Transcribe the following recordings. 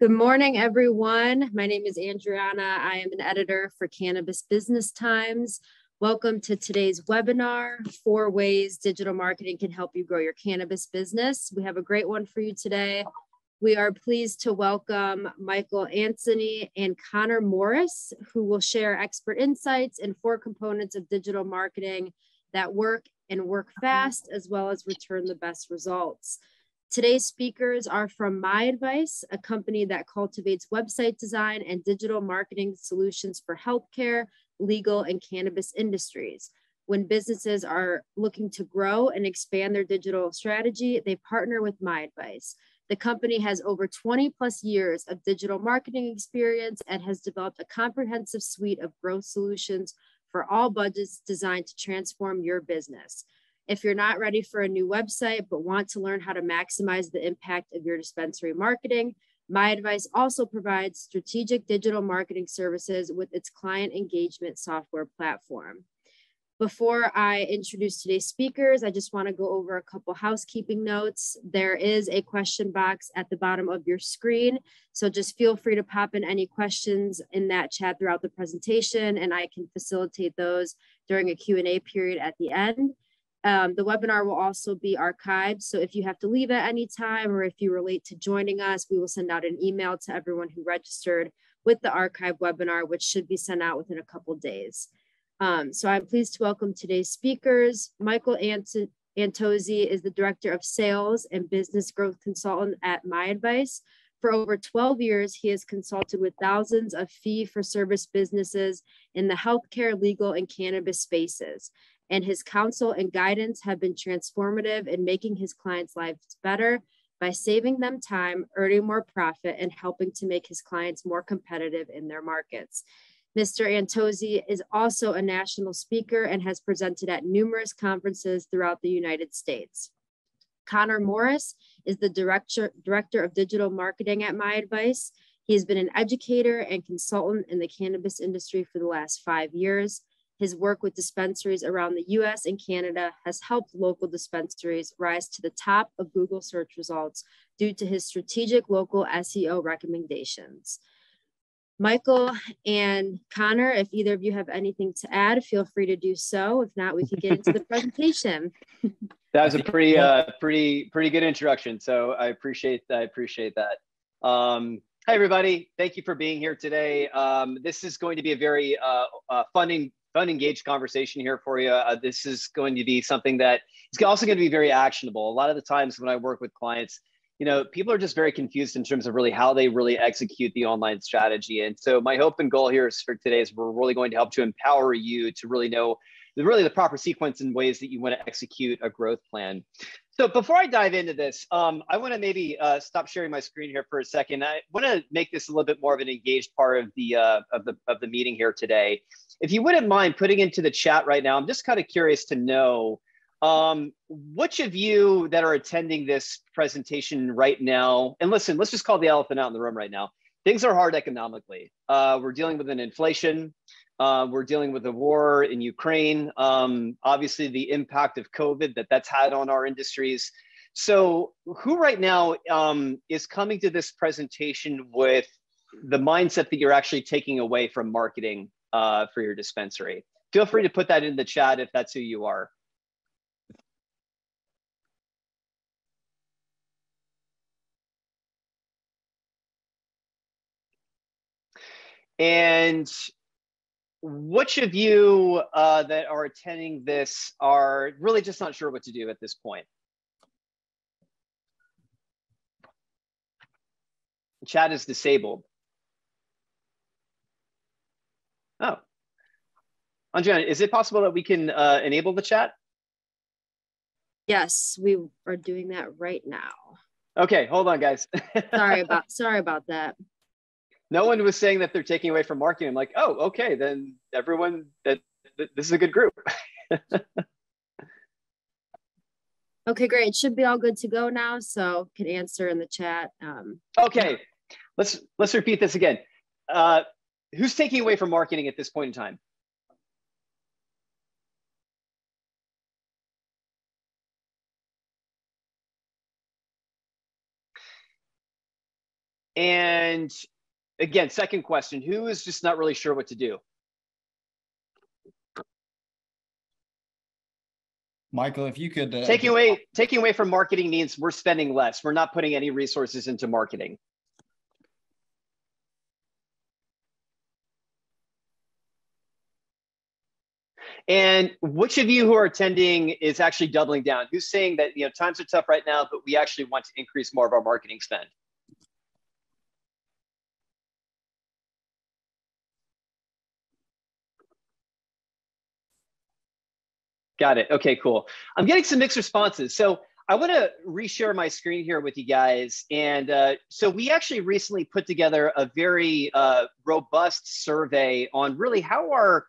Good morning, everyone. My name is Adriana. I am an editor for Cannabis Business Times. Welcome to today's webinar, 4 Ways Digital Marketing Can Help You Grow Your Cannabis Business. We have a great one for you today. We are pleased to welcome Antosy and Connor Morris, who will share expert insights and 4 components of digital marketing that work and work fast, as well as return the best results. Today's speakers are from MyAdvice, a company that cultivates website design and digital marketing solutions for healthcare, legal, and cannabis industries. When businesses are looking to grow and expand their digital strategy, they partner with MyAdvice. The company has over 20 plus years of digital marketing experience and has developed a comprehensive suite of growth solutions for all budgets designed to transform your business. If you're not ready for a new website, but want to learn how to maximize the impact of your dispensary marketing, MyAdvice also provides strategic digital marketing services with its client engagement software platform. Before I introduce today's speakers, I just want to go over a couple housekeeping notes. There is a question box at the bottom of your screen, so just feel free to pop in any questions in that chat throughout the presentation, and I can facilitate those during a Q&A period at the end. The webinar will also be archived, so if you have to leave at any time or if you were late to joining us, we will send out an email to everyone who registered with the archive webinar, which should be sent out within a couple days. So I'm pleased to welcome today's speakers. Antosy is the Director of Sales and Business Growth Consultant at MyAdvice. For over 12 years, he has consulted with thousands of fee-for-service businesses in the healthcare, legal, and cannabis spaces. And his counsel and guidance have been transformative in making his clients' lives better by saving them time, earning more profit, and helping to make his clients more competitive in their markets. Mr. Antosy is also a national speaker and has presented at numerous conferences throughout the United States. Connor Morris is the Director of Digital Marketing at MyAdvice. He has been an educator and consultant in the cannabis industry for the last 5 years. His work with dispensaries around the US and Canada has helped local dispensaries rise to the top of Google search results due to his strategic local SEO recommendations. Michael and Connor, if either of you have anything to add, feel free to do so. If not, we can get into the presentation. That was a pretty good introduction. So I appreciate that. Hi, everybody. Thank you for being here today. This is going to be a very fun, engaged conversation here for you. This is going to be something that is also going to be very actionable. A lot of the times when I work with clients, people are just very confused in terms of really how they really execute the online strategy. And so my hope and goal here for today is we're really going to help to empower you to really know the proper sequence and ways that you want to execute a growth plan. So before I dive into this, I want to maybe stop sharing my screen here for a second. I want to make this a little bit more of an engaged part of the meeting here today. If you wouldn't mind putting into the chat right now, I'm just kind of curious to know which of you that are attending this presentation right now, and listen, let's just call the elephant out in the room right now. Things are hard economically. We're dealing with an inflation. We're dealing with a war in Ukraine. Obviously, the impact of COVID that's had on our industries. So who right now is coming to this presentation with the mindset that you're actually taking away from marketing for your dispensary? Feel free to put that in the chat if that's who you are. And which of you that are attending this are really just not sure what to do at this point? The chat is disabled. Oh. Andrea, is it possible that we can enable the chat? Yes, we are doing that right now. Okay, hold on, guys. sorry about that. No one was saying that they're taking away from marketing. I'm like, oh, okay, then everyone, this is a good group. Okay, great. It should be all good to go now, so can answer in the chat. Okay, let's repeat this again. Who's taking away from marketing at this point in time? And again, second question, who is just not really sure what to do? Michael, if you could taking away from marketing means we're spending less. We're not putting any resources into marketing. And which of you who are attending is actually doubling down? Who's saying that, you know, times are tough right now, but we actually want to increase more of our marketing spend? Got it. Okay, cool. I'm getting some mixed responses. So I want to reshare my screen here with you guys. And so we actually recently put together a very robust survey on really how are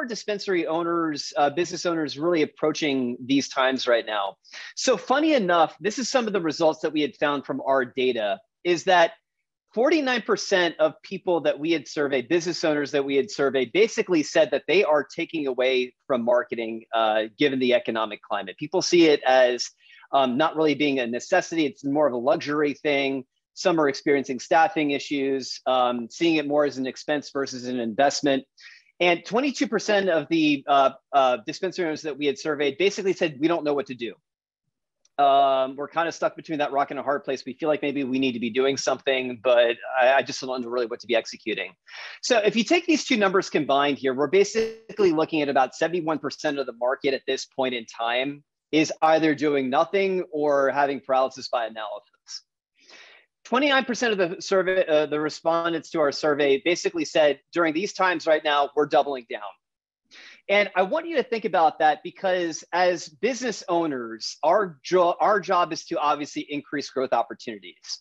dispensary owners, business owners really approaching these times right now. So funny enough, this is some of the results that we had found from our data, is that 49% of people that we had surveyed, business owners that we had surveyed, basically said that they are taking away from marketing given the economic climate. People see it as not really being a necessity. It's more of a luxury thing. Some are experiencing staffing issues, seeing it more as an expense versus an investment. And 22% of the dispensary owners that we had surveyed basically said, we don't know what to do. We're kind of stuck between that rock and a hard place. We feel like maybe we need to be doing something, but I just don't know really what to be executing. So if you take these two numbers combined here, we're basically looking at about 71% of the market at this point in time is either doing nothing or having paralysis by analysis. 29% of the survey, the respondents to our survey basically said during these times right now, we're doubling down. And I want you to think about that because as business owners, our job is to obviously increase growth opportunities.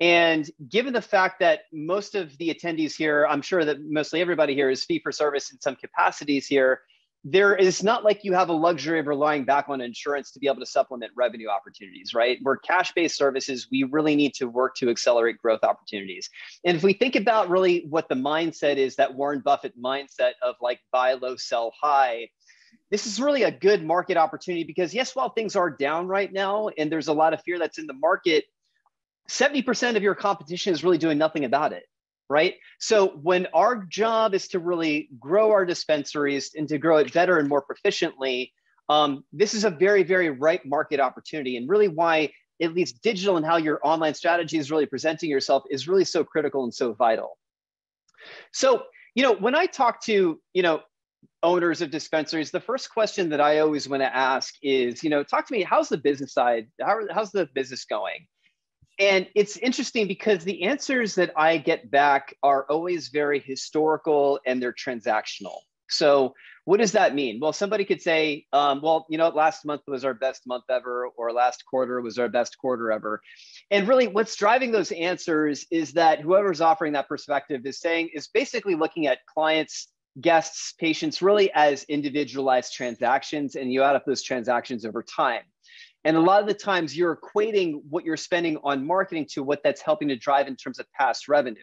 And given the fact that most of the attendees here, I'm sure that mostly everybody here is fee for service in some capacities here, there is not like you have a luxury of relying back on insurance to be able to supplement revenue opportunities, right? We're cash-based services. We really need to work to accelerate growth opportunities. And if we think about really what the mindset is, that Warren Buffett mindset of like buy low, sell high, this is really a good market opportunity because yes, while things are down right now and there's a lot of fear that's in the market, 70% of your competition is really doing nothing about it. Right? So when our job is to really grow our dispensaries and to grow it better and more proficiently, this is a very, very ripe market opportunity. And really why at least digital and how your online strategy is really presenting yourself is really so critical and so vital. So, you know, when I talk to, you know, owners of dispensaries, the first question that I always want to ask is, you know, talk to me, how's the business side? How's the business going? And it's interesting because the answers that I get back are always very historical and they're transactional. So what does that mean? Well, somebody could say, well, you know, last month was our best month ever, or last quarter was our best quarter ever. And really what's driving those answers is that whoever's offering that perspective is basically looking at clients, guests, patients really as individualized transactions, and you add up those transactions over time. And a lot of the times you're equating what you're spending on marketing to what that's helping to drive in terms of past revenue.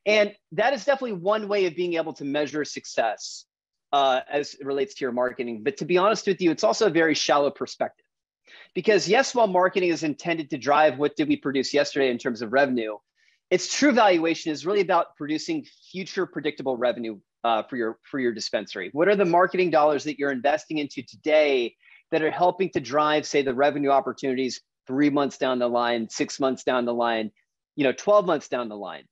And that is definitely one way of being able to measure success as it relates to your marketing. But to be honest with you, it's also a very shallow perspective. Because yes, while marketing is intended to drive what did we produce yesterday in terms of revenue, its true valuation is really about producing future predictable revenue for your dispensary. What are the marketing dollars that you're investing into today that are helping to drive, say, the revenue opportunities 3 months down the line, 6 months down the line, 12 months down the line.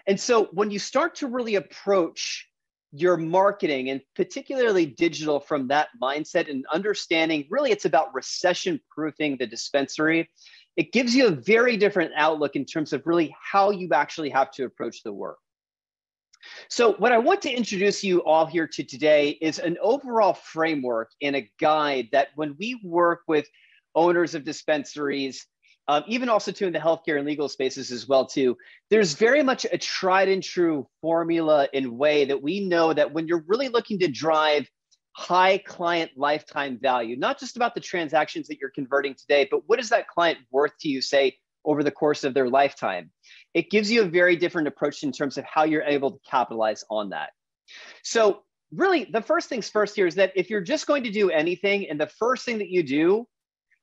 And so when you start to really approach your marketing and particularly digital from that mindset and understanding, really it's about recession proofing the dispensary, it gives you a very different outlook in terms of really how you actually have to approach the work. So what I want to introduce you all here to today is an overall framework and a guide that when we work with owners of dispensaries, even also too in the healthcare and legal spaces as well too, there's very much a tried and true formula and way that we know that when you're really looking to drive high client lifetime value, not just about the transactions that you're converting today, but what is that client worth to you, say, over the course of their lifetime? It gives you a very different approach in terms of how you're able to capitalize on that. So really, the first things first here is that if you're just going to do anything and the first thing that you do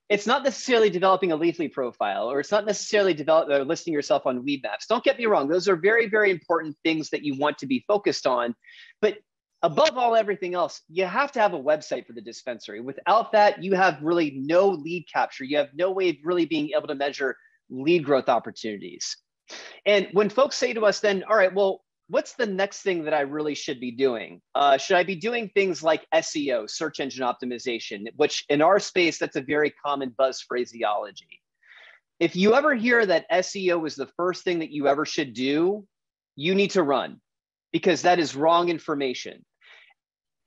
It's not necessarily developing a Leafly profile, or it's not necessarily listing yourself on Weedmaps. Don't get me wrong. Those are very, very important things that you want to be focused on. But above all everything else, you have to have a website for the dispensary. Without that, you have really no lead capture. You have no way of really being able to measure lead growth opportunities. And when folks say to us then, all right, well, what's the next thing that I really should be doing? Should I be doing things like SEO, search engine optimization, which in our space, that's a very common buzz phraseology. If you ever hear that SEO is the first thing that you ever should do, you need to run, because that is wrong information.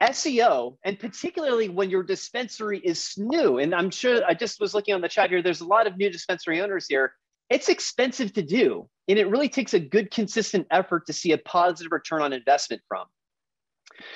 SEO, and particularly when your dispensary is new, and I'm sure I just was looking on the chat here, there's a lot of new dispensary owners here. It's expensive to do, and it really takes a good, consistent effort to see a positive return on investment from.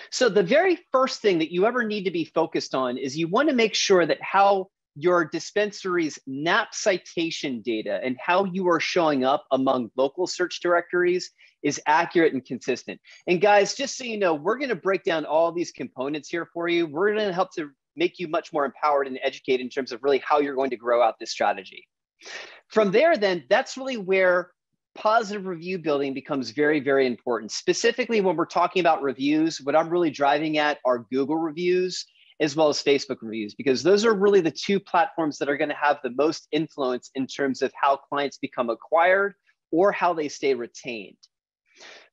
So the very first thing that you ever need to be focused on is you want to make sure that how your dispensary's NAP citation data and how you are showing up among local search directories is accurate and consistent. And guys, just so you know, we're going to break down all these components here for you. We're going to help to make you much more empowered and educated in terms of really how you're going to grow out this strategy. From there, then, that's really where positive review building becomes very, very important. Specifically, when we're talking about reviews, what I'm really driving at are Google reviews as well as Facebook reviews, because those are really the two platforms that are going to have the most influence in terms of how clients become acquired or how they stay retained.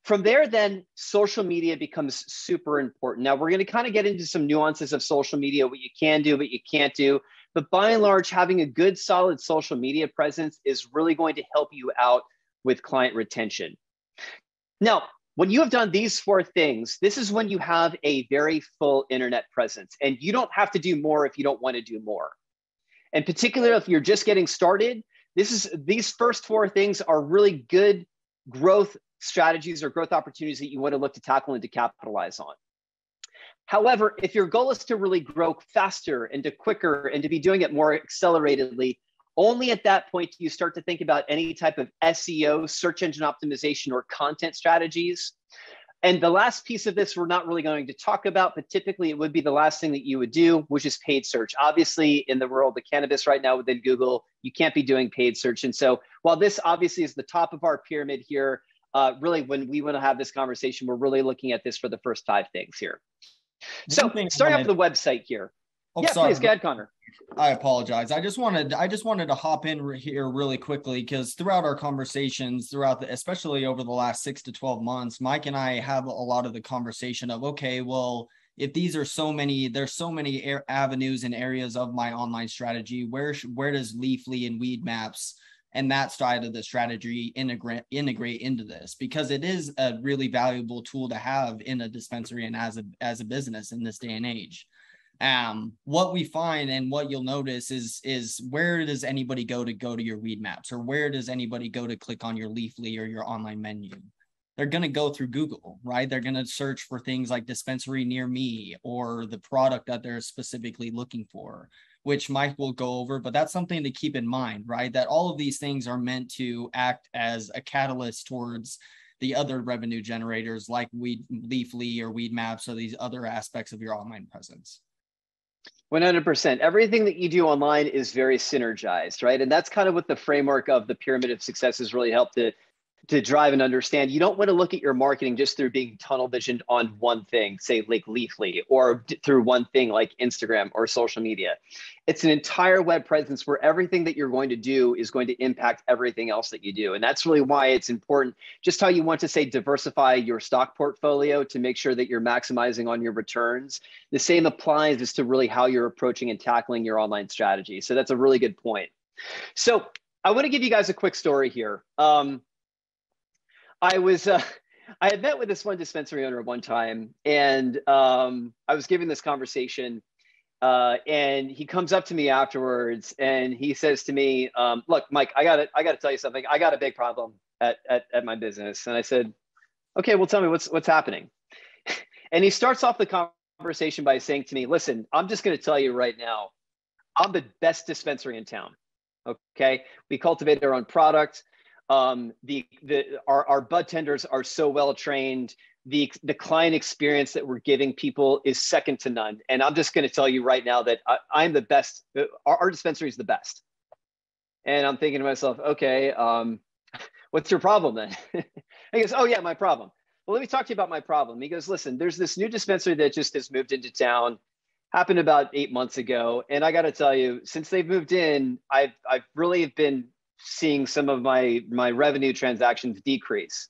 From there, then, social media becomes super important. Now, we're going to kind of get into some nuances of social media, what you can do, what you can't do. But by and large, having a good, solid social media presence is really going to help you out with client retention. Now, when you have done these four things, this is when you have a very full internet presence. And you don't have to do more if you don't want to do more. And particularly if you're just getting started, these first four things are really good growth strategies or growth opportunities that you want to look to tackle and to capitalize on. However, if your goal is to really grow faster and to quicker and to be doing it more acceleratedly, only at that point do you start to think about any type of SEO, search engine optimization, or content strategies. And the last piece of this we're not really going to talk about, but typically it would be the last thing that you would do, which is paid search. Obviously, in the world of cannabis right now within Google, you can't be doing paid search. And so while this obviously is the top of our pyramid here, really when we want to have this conversation, we're really looking at this for the first 5 things here. So starting off with the website here. Oh, yeah, sorry. Please go ahead, Connor. I apologize. I just wanted to hop in here really quickly, because throughout our conversations, especially over the last 6 to 12 months, Mike and I have a lot of the conversation of, okay, well, if there's so many avenues and areas of my online strategy, where does Leafly and Weedmaps and that side of the strategy integrate into this? Because it is a really valuable tool to have in a dispensary and as a business in this day and age. What we find and what you'll notice is where does anybody go to your Weedmaps, or where does anybody go to click on your Leafly or your online menu? They're going to go through Google, right? They're going to search for things like dispensary near me or the product that they're specifically looking for, which Mike will go over, but that's something to keep in mind, right? That all of these things are meant to act as a catalyst towards the other revenue generators like Leafly or Weedmaps or these other aspects of your online presence. 100%. Everything that you do online is very synergized, right? And that's kind of what the framework of the pyramid of success has really helped to drive and understand. You don't want to look at your marketing just through being tunnel visioned on one thing, say like Leafly, or through one thing like Instagram or social media. It's an entire web presence where everything that you're going to do is going to impact everything else that you do. And that's really why it's important, just how you want to say diversify your stock portfolio to make sure that you're maximizing on your returns. The same applies as to really how you're approaching and tackling your online strategy. So that's a really good point. So I want to give you guys a quick story here. I had met with this one dispensary owner one time, and I was giving this conversation, and he comes up to me afterwards and he says to me, look, Mike, I gotta tell you something. I got a big problem at my business. And I said, okay, well, tell me what's happening. And he starts off the conversation by saying to me, listen, I'm just going to tell you right now, I'm the best dispensary in town. Okay. We cultivate our own product. Our bud tenders are so well trained. the client experience that we're giving people is second to none. And I'm just going to tell you right now that I'm the best. Our dispensary is the best. And I'm thinking to myself, okay, what's your problem then? He goes, oh yeah, my problem. Well, let me talk to you about my problem. He goes, listen, there's this new dispensary that just has moved into town, happened about 8 months ago. And I got to tell you, since they've moved in, I've really been seeing some of my revenue transactions decrease.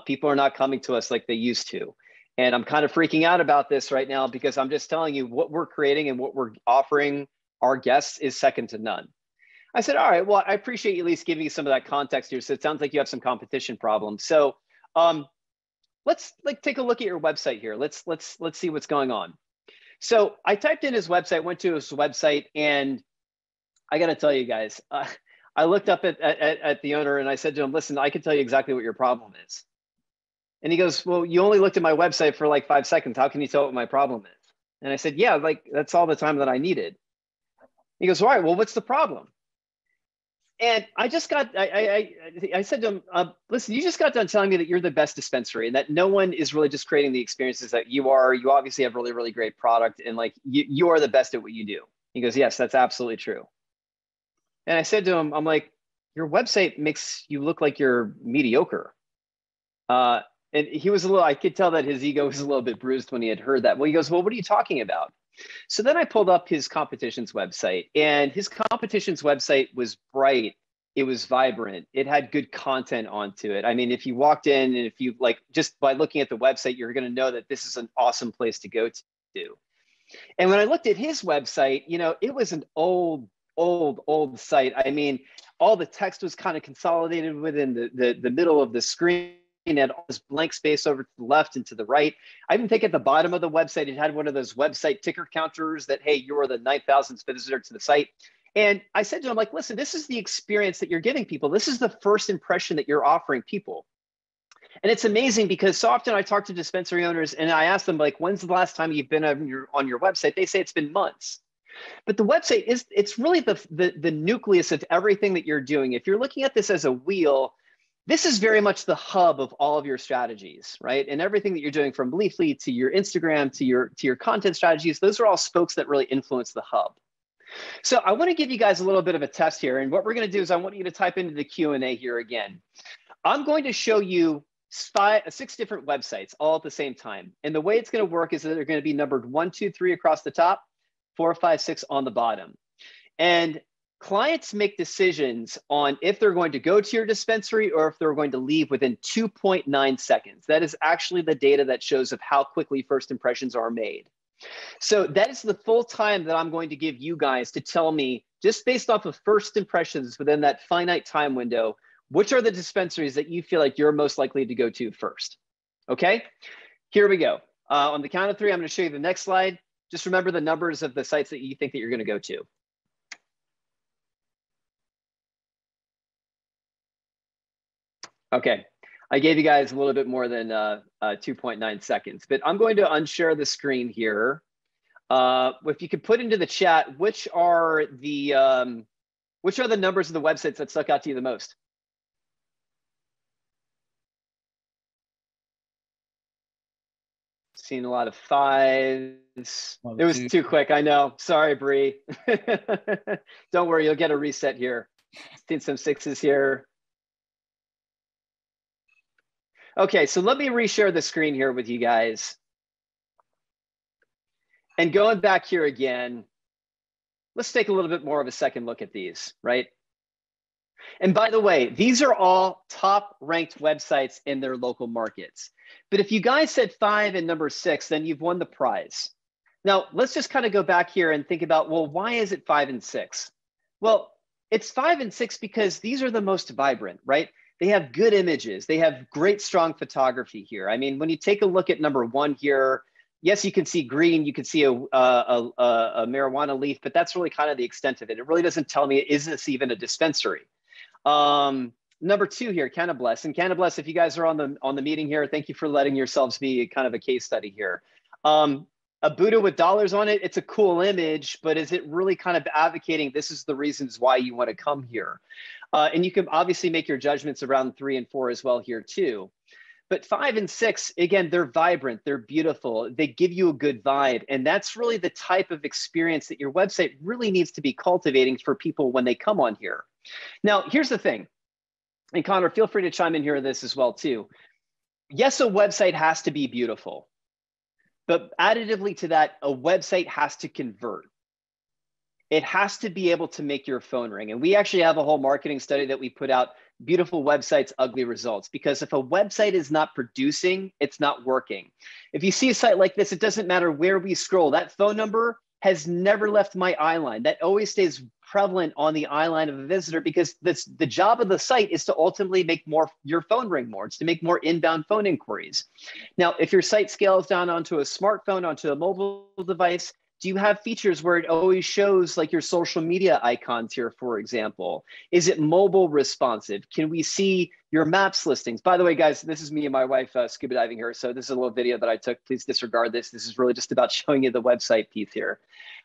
People are not coming to us like they used to. And I'm kind of freaking out about this right now because I'm just telling you what we're creating and what we're offering our guests is second to none. I said, all right, well, I appreciate you at least giving me some of that context here. So it sounds like you have some competition problems. So let's take a look at your website here. Let's see what's going on. So I typed in his website, went to his website, and I got to tell you guys, I looked up at the owner and I said to him, listen, I can tell you exactly what your problem is. And he goes, well, you only looked at my website for like 5 seconds. How can you tell what my problem is? And I said, yeah, like that's all the time that I needed. He goes, all right, well, what's the problem? And I just got, I said to him, listen, you just got done telling me that you're the best dispensary and that no one is really just creating the experiences that you are. You obviously have really, really great product and like you are the best at what you do. He goes, yes, that's absolutely true. And I said to him, I'm like, your website makes you look like you're mediocre. And he was I could tell that his ego was a little bit bruised when he had heard that. Well, he goes, well, what are you talking about? So then I pulled up his competition's website, and his competition's website was bright. It was vibrant. It had good content onto it. I mean, if you walked in and if you like, just by looking at the website, you're going to know that this is an awesome place to go to. And when I looked at his website, you know, it was an old site. I mean, all the text was kind of consolidated within the middle of the screen. It had all this blank space over to the left and to the right. I even think at the bottom of the website, it had one of those website ticker counters that, hey, you're the 9,000th visitor to the site. And I said to him, like, listen, this is the experience that you're giving people. This is the first impression that you're offering people. And it's amazing because so often I talk to dispensary owners and I ask them, like, when's the last time you've been on your website? They say it's been months. But the website it's really the nucleus of everything that you're doing. If you're looking at this as a wheel, this is very much the hub of all of your strategies, right? And everything that you're doing from Leafly to your Instagram to your content strategies, those are all spokes that really influence the hub. So I want to give you guys a little bit of a test here. And what we're going to do is I want you to type into the Q&A here again. I'm going to show you 6 different websites all at the same time. And the way it's going to work is that they're going to be numbered 1, 2, 3 across the top, 4, 5, 6 on the bottom. And clients make decisions on if they're going to go to your dispensary or if they're going to leave within 2.9 seconds. That is actually the data that shows of how quickly first impressions are made. So that is the full time that I'm going to give you guys to tell me, just based off of first impressions within that finite time window, which are the dispensaries that you feel like you're most likely to go to first. Okay, here we go. On the count of 3, I'm going to show you the next slide. Just remember the numbers of the sites that you think that you're going to go to. Okay, I gave you guys a little bit more than 2.9 seconds, but I'm going to unshare the screen here. If you could put into the chat, which are the numbers of the websites that stuck out to you the most? Seen a lot of 5s. It was too quick, I know. Sorry, Bree. Don't worry, you'll get a reset here. Seen some 6s here. Okay, so let me reshare the screen here with you guys. And going back here again, let's take a little bit more of a second look at these, right? And by the way, these are all top ranked websites in their local markets. But if you guys said 5 and number 6, then you've won the prize. Now, let's just kind of go back here and think about, well, why is it 5 and 6? Well, it's 5 and 6 because these are the most vibrant, right? They have good images. They have great, strong photography here. I mean, when you take a look at number 1 here, yes, you can see green, you can see a marijuana leaf, but that's really kind of the extent of it. It really doesn't tell me, is this even a dispensary? Number 2 here, Cannabis. And Cannabis, if you guys are on the meeting here, thank you for letting yourselves be kind of a case study here. A Buddha with dollars on it, it's a cool image, but is it really kind of advocating this is the reasons why you want to come here? And you can obviously make your judgments around 3 and 4 as well here too. But 5 and 6, again, they're vibrant, they're beautiful, they give you a good vibe. And that's really the type of experience that your website really needs to be cultivating for people when they come on here. Now, here's the thing, and Connor, feel free to chime in here on this as well too. Yes, a website has to be beautiful, but additively to that, a website has to convert. It has to be able to make your phone ring. And we actually have a whole marketing study that we put out, beautiful websites, ugly results. Because if a website is not producing, it's not working. If you see a site like this, it doesn't matter where we scroll. That phone number has never left my eye line. That always stays prevalent on the eye line of a visitor, because the job of the site is to ultimately make your phone ring more. It's to make more inbound phone inquiries. Now, if your site scales down onto a smartphone, onto a mobile device, do you have features where it always shows like your social media icons here, for example? Is it mobile responsive? Can we see your maps listings? By the way, guys, this is me and my wife scuba diving here. So this is a little video that I took. Please disregard this. This is really just about showing you the website piece here.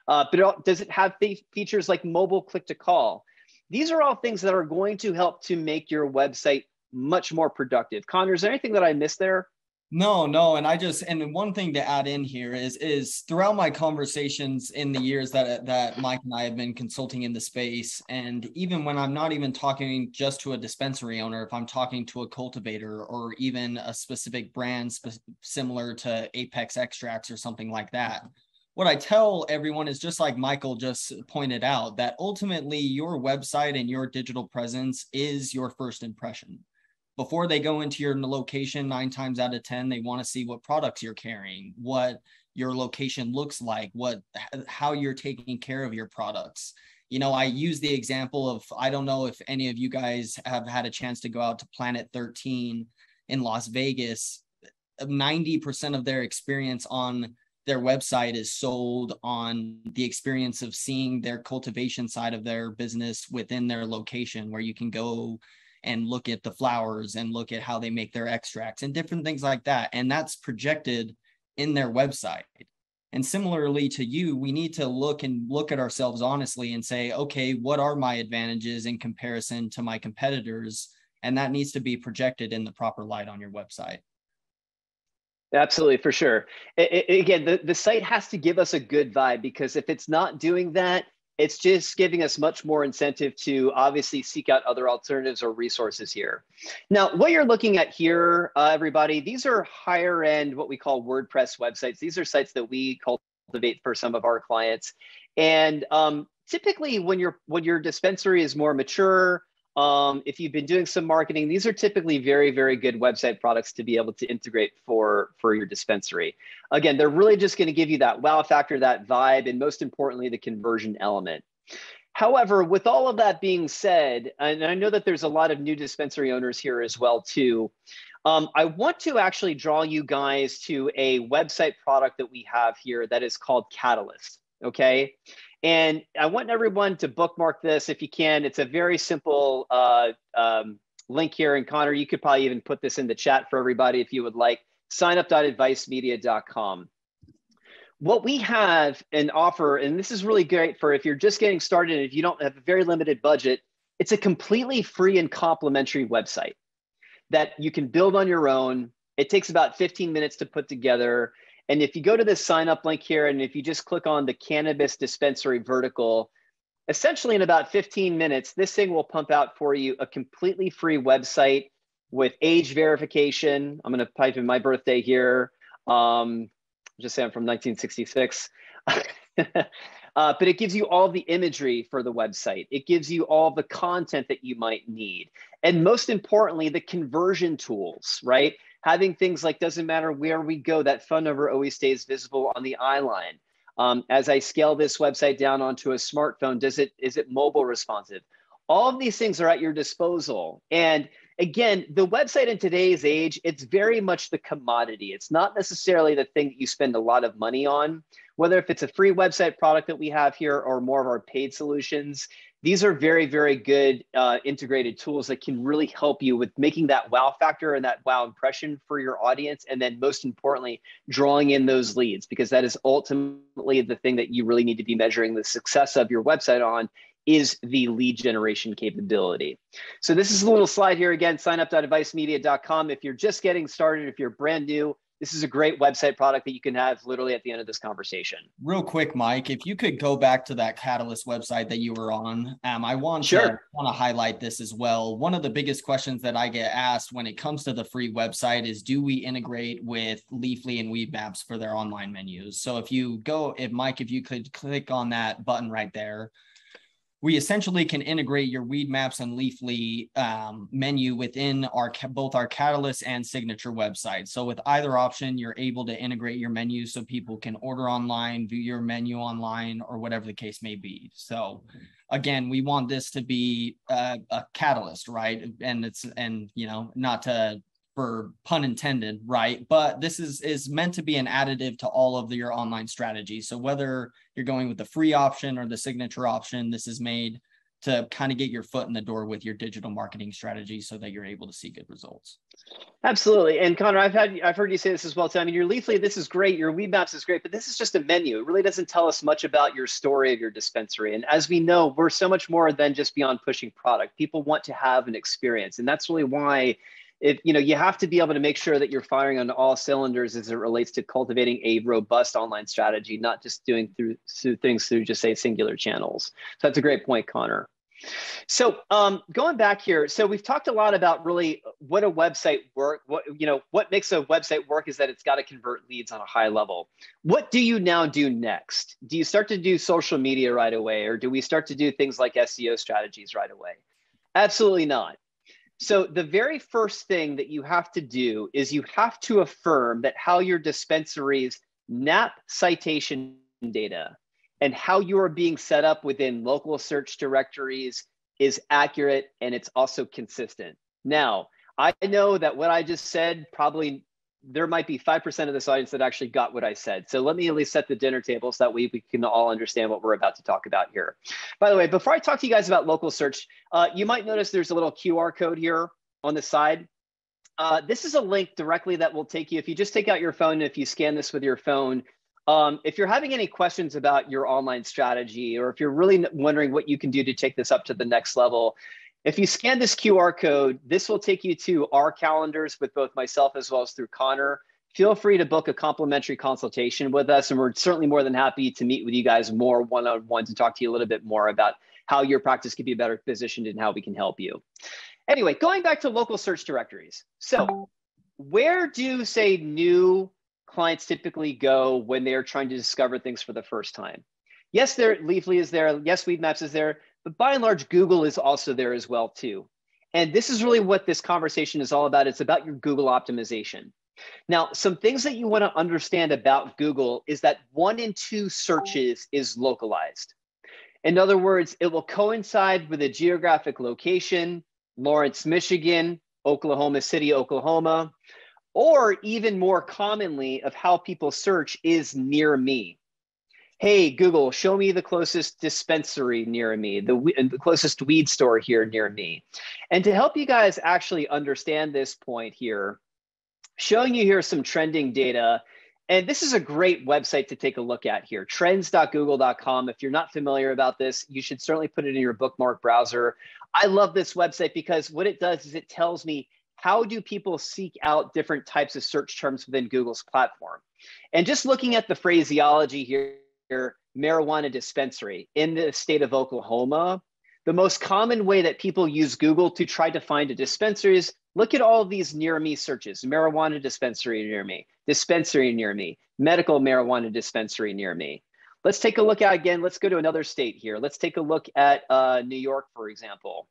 Does it have features like mobile click to call? These are all things that are going to help to make your website much more productive. Connor, is there anything that I missed there? No. And one thing to add in here is throughout my conversations in the years that Mike and I have been consulting in the space, and even when I'm not even talking just to a dispensary owner, if I'm talking to a cultivator or even a specific brand similar to Apex Extracts or something like that, what I tell everyone is, just like Michael just pointed out, that ultimately your website and your digital presence is your first impression. Before they go into your location, 9 times out of 10, they want to see what products you're carrying, what your location looks like, how you're taking care of your products. You know, I use the example of, I don't know if any of you guys have had a chance to go out to Planet 13 in Las Vegas. 90% of their experience on their website is sold on the experience of seeing their cultivation side of their business within their location, where you can go and look at the flowers and look at how they make their extracts and different things like that. And that's projected in their website. And similarly to you, we need to look at ourselves honestly and say, okay, what are my advantages in comparison to my competitors? And that needs to be projected in the proper light on your website. Absolutely, for sure. Again, the site has to give us a good vibe, because if it's not doing that, it's just giving us much more incentive to obviously seek out other alternatives or resources here. Now, what you're looking at here, everybody, these are higher end, what we call WordPress websites. These are sites that we cultivate for some of our clients. And typically when your dispensary is more mature, if you've been doing some marketing, these are typically very, very good website products to be able to integrate for your dispensary. Again, they're really just going to give you that wow factor, that vibe, and most importantly, the conversion element. However, with all of that being said, and I know that there's a lot of new dispensary owners here as well too, I want to actually draw you guys to a website product that we have here that is called Catalyst, okay? And I want everyone to bookmark this if you can. It's a very simple link here. And Connor, you could probably even put this in the chat for everybody if you would like. signup.advicemedia.com. What we have an offer, and this is really great for if you're just getting started and if you don't have a very limited budget, it's a completely free and complimentary website that you can build on your own. It takes about 15 minutes to put together. And if you go to this sign up link here, and if you just click on the cannabis dispensary vertical, essentially in about 15 minutes, this thing will pump out for you a completely free website with age verification. I'm going to type in my birthday here. Just say I'm from 1966. But it gives you all the imagery for the website. It gives you all the content that you might need. And most importantly, the conversion tools, right? Having things like, doesn't matter where we go, that phone number always stays visible on the eye line. As I scale this website down onto a smartphone, is it mobile responsive? All of these things are at your disposal. And again, the website in today's age, it's very much the commodity. It's not necessarily the thing that you spend a lot of money on, whether if it's a free website product that we have here or more of our paid solutions. These are very, very good integrated tools that can really help you with making that wow factor and that wow impression for your audience. And then most importantly, drawing in those leads, because that is ultimately the thing that you really need to be measuring the success of your website on, is the lead generation capability. So this is a little slide here again, signup.advicemedia.com. If you're just getting started, if you're brand new, this is a great website product that you can have literally at the end of this conversation. Real quick, Mike, if you could go back to that Catalyst website that you were on, I want to highlight this as well. One of the biggest questions that I get asked when it comes to the free website is, do we integrate with Leafly and Weedmaps for their online menus? So if you could click on that button right there, we essentially can integrate your Weedmaps and Leafly menu within both our Catalyst and Signature website. So with either option, you're able to integrate your menu so people can order online, view your menu online, or whatever the case may be. So again, we want this to be a catalyst, right? And not to, for pun intended, right? But this is meant to be an additive to all of your online strategies. So whether you're going with the free option or the signature option, this is made to kind of get your foot in the door with your digital marketing strategy so that you're able to see good results. Absolutely. And Connor, I've heard you say this as well too. I mean, your Leafly, this is great. Your Weedmaps is great, but this is just a menu. It really doesn't tell us much about your story of your dispensary. And as we know, we're so much more than just beyond pushing product. People want to have an experience. And that's really why you have to be able to make sure that you're firing on all cylinders as it relates to cultivating a robust online strategy, not just doing things through just say singular channels. So that's a great point, Connor. So going back here, so we've talked a lot about really what a website work, what makes a website work is that it's got to convert leads on a high level. What do you now do next? Do you start to do social media right away, or do we start to do things like SEO strategies right away? Absolutely not. So the very first thing that you have to do is you have to affirm that how your dispensaries NAP citation data and how you are being set up within local search directories is accurate, and it's also consistent. Now, I know that what I just said, probably there might be 5% of this audience that actually got what I said. So let me at least set the dinner table so that we can all understand what we're about to talk about here. By the way, before I talk to you guys about local search, you might notice there's a little QR code here on the side. This is a link directly that will take you, if you just take out your phone, if you scan this with your phone, if you're having any questions about your online strategy, or if you're really wondering what you can do to take this up to the next level, if you scan this QR code, this will take you to our calendars with both myself as well as through Connor. Feel free to book a complimentary consultation with us, and we're certainly more than happy to meet with you guys more one-on-one to talk to you a little bit more about how your practice could be better positioned and how we can help you. Anyway, going back to local search directories. So where do, say, new clients typically go when they're trying to discover things for the first time? Yes, Leafly is there. Yes, Weedmaps is there. But by and large, Google is also there as well too. And this is really what this conversation is all about. It's about your Google optimization. Now, some things that you want to understand about Google is that 1 in 2 searches is localized. In other words, it will coincide with a geographic location, Lawrence, Michigan, Oklahoma City, Oklahoma, or even more commonly of how people search is near me. Hey, Google, show me the closest dispensary near me, the closest weed store here near me. And to help you guys actually understand this point here, showing you here some trending data, and this is a great website to take a look at here, trends.google.com. If you're not familiar about this, you should certainly put it in your bookmark browser. I love this website because what it does is it tells me how do people seek out different types of search terms within Google's platform. And just looking at the phraseology here, marijuana dispensary in the state of Oklahoma, the most common way that people use Google to try to find a dispensary is look at all of these near me searches: marijuana dispensary near me, medical marijuana dispensary near me. Let's take a look at, again, let's go to another state here. Let's take a look at New York, for example.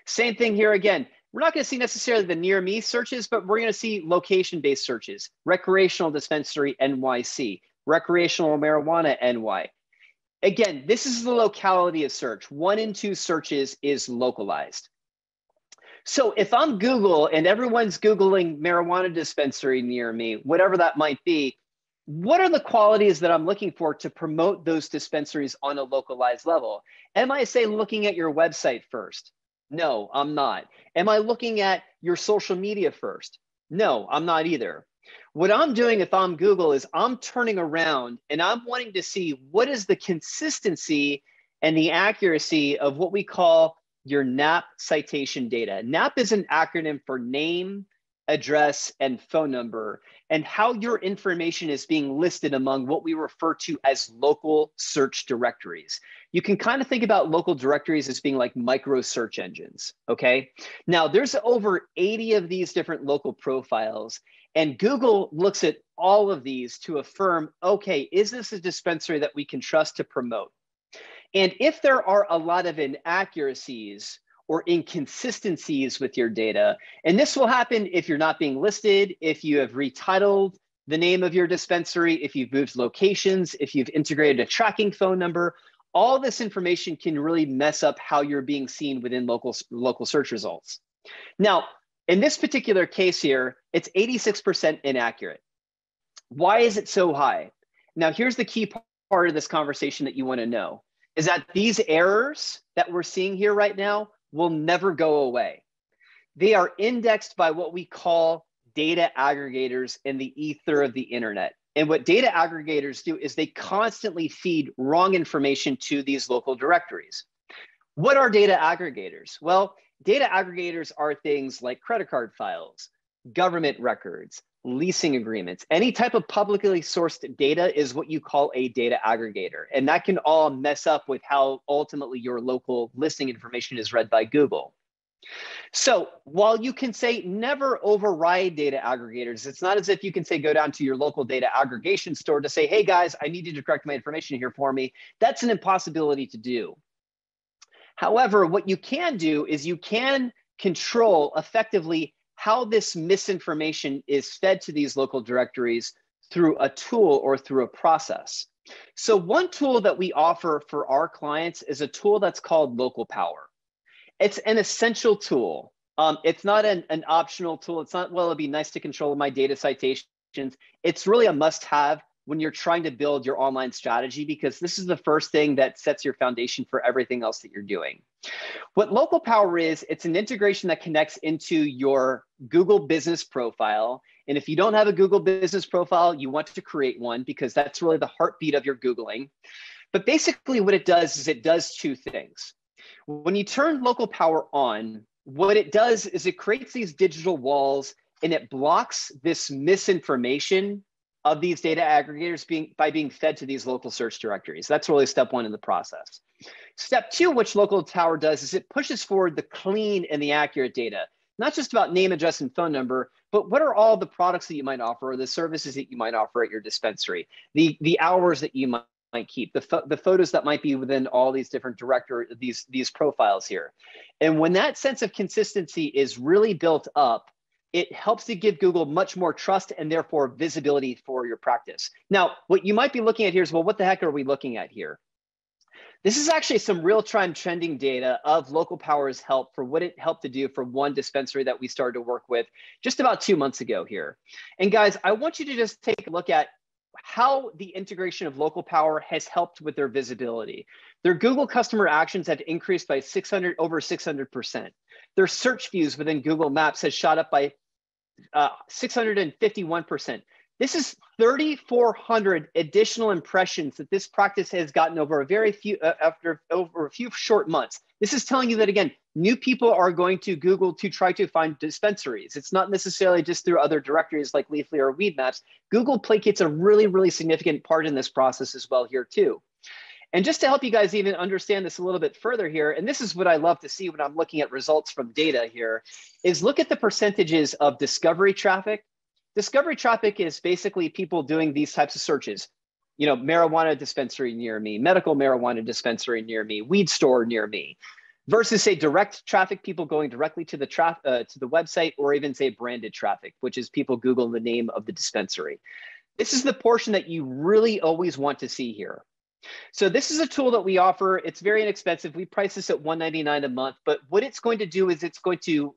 Same thing here again. We're not going to see necessarily the near me searches, but we're going to see location-based searches: recreational dispensary NYC, recreational marijuana NY. Again, this is the locality of search. 1 in 2 searches is localized. So if I'm Google and everyone's Googling marijuana dispensary near me, whatever that might be, what are the qualities that I'm looking for to promote those dispensaries on a localized level? Am I, say, looking at your website first? No, I'm not. Am I looking at your social media first? No, I'm not either. What I'm doing if I'm Google is I'm turning around and I'm wanting to see what is the consistency and the accuracy of what we call your NAP citation data. NAP is an acronym for name, address, and phone number, and how your information is being listed among what we refer to as local search directories. You can kind of think about local directories as being like micro search engines, okay? Now, there's over 80 of these different local profiles, and Google looks at all of these to affirm, okay, is this a dispensary that we can trust to promote? And if there are a lot of inaccuracies or inconsistencies with your data, and this will happen if you're not being listed, if you have retitled the name of your dispensary, if you've moved locations, if you've integrated a tracking phone number, all this information can really mess up how you're being seen within local search results. Now, in this particular case here, it's 86% inaccurate. Why is it so high? Now, here's the key part of this conversation that you want to know, is that these errors that we're seeing here right now will never go away. They are indexed by what we call data aggregators in the ether of the internet. And what data aggregators do is they constantly feed wrong information to these local directories. What are data aggregators? Well, data aggregators are things like credit card files, government records, leasing agreements. Any type of publicly sourced data is what you call a data aggregator. And that can all mess up with how ultimately your local listing information is read by Google. So while you can say never override data aggregators, it's not as if you can say go down to your local data aggregation store to say, hey guys, I need you to correct my information here for me. That's an impossibility to do. However, what you can do is you can control effectively how this misinformation is fed to these local directories through a tool or through a process. So one tool that we offer for our clients is a tool that's called Local Power. It's an essential tool. It's not an optional tool. It's not, well, it'd be nice to control my data citations. It's really a must-have when you're trying to build your online strategy, because this is the first thing that sets your foundation for everything else that you're doing. What Local Power is, it's an integration that connects into your Google business profile. And if you don't have a Google business profile, you want to create one, because that's really the heartbeat of your Googling. But basically what it does is it does two things. When you turn Local Power on, what it does is it creates these digital walls and it blocks this misinformation of these data aggregators by being fed to these local search directories. That's really step one in the process. Step two, which Local Power does, is it pushes forward the clean and the accurate data, not just about name, address, and phone number, but what are all the products that you might offer or the services that you might offer at your dispensary, the hours that you might keep, the photos that might be within all these different these profiles here. And when that sense of consistency is really built up, it helps to give Google much more trust and therefore visibility for your practice. Now, what you might be looking at here is, well, what the heck are we looking at here? This is actually some real-time trending data of Local Power's help for what it helped to do for one dispensary that we started to work with just about 2 months ago here. And guys, I want you to just take a look at how the integration of Local Power has helped with their visibility. Their Google customer actions have increased by over 600%. Their search views within Google Maps has shot up by 651%. This is 3,400 additional impressions that this practice has gotten over a few short months. This is telling you that, again, new people are going to Google to try to find dispensaries. It's not necessarily just through other directories like Leafly or Weed Maps. Google plays a really, really significant part in this process as well here too. And just to help you guys even understand this a little bit further here, and this is what I love to see when I'm looking at results from data here, is look at the percentages of discovery traffic. Discovery traffic is basically people doing these types of searches. You know, marijuana dispensary near me, medical marijuana dispensary near me, weed store near me, versus say direct traffic, people going directly to the website, or even say branded traffic, which is people Google the name of the dispensary. This is the portion that you really always want to see here. So this is a tool that we offer. It's very inexpensive. We price this at $199 a month, but what it's going to do is it's going to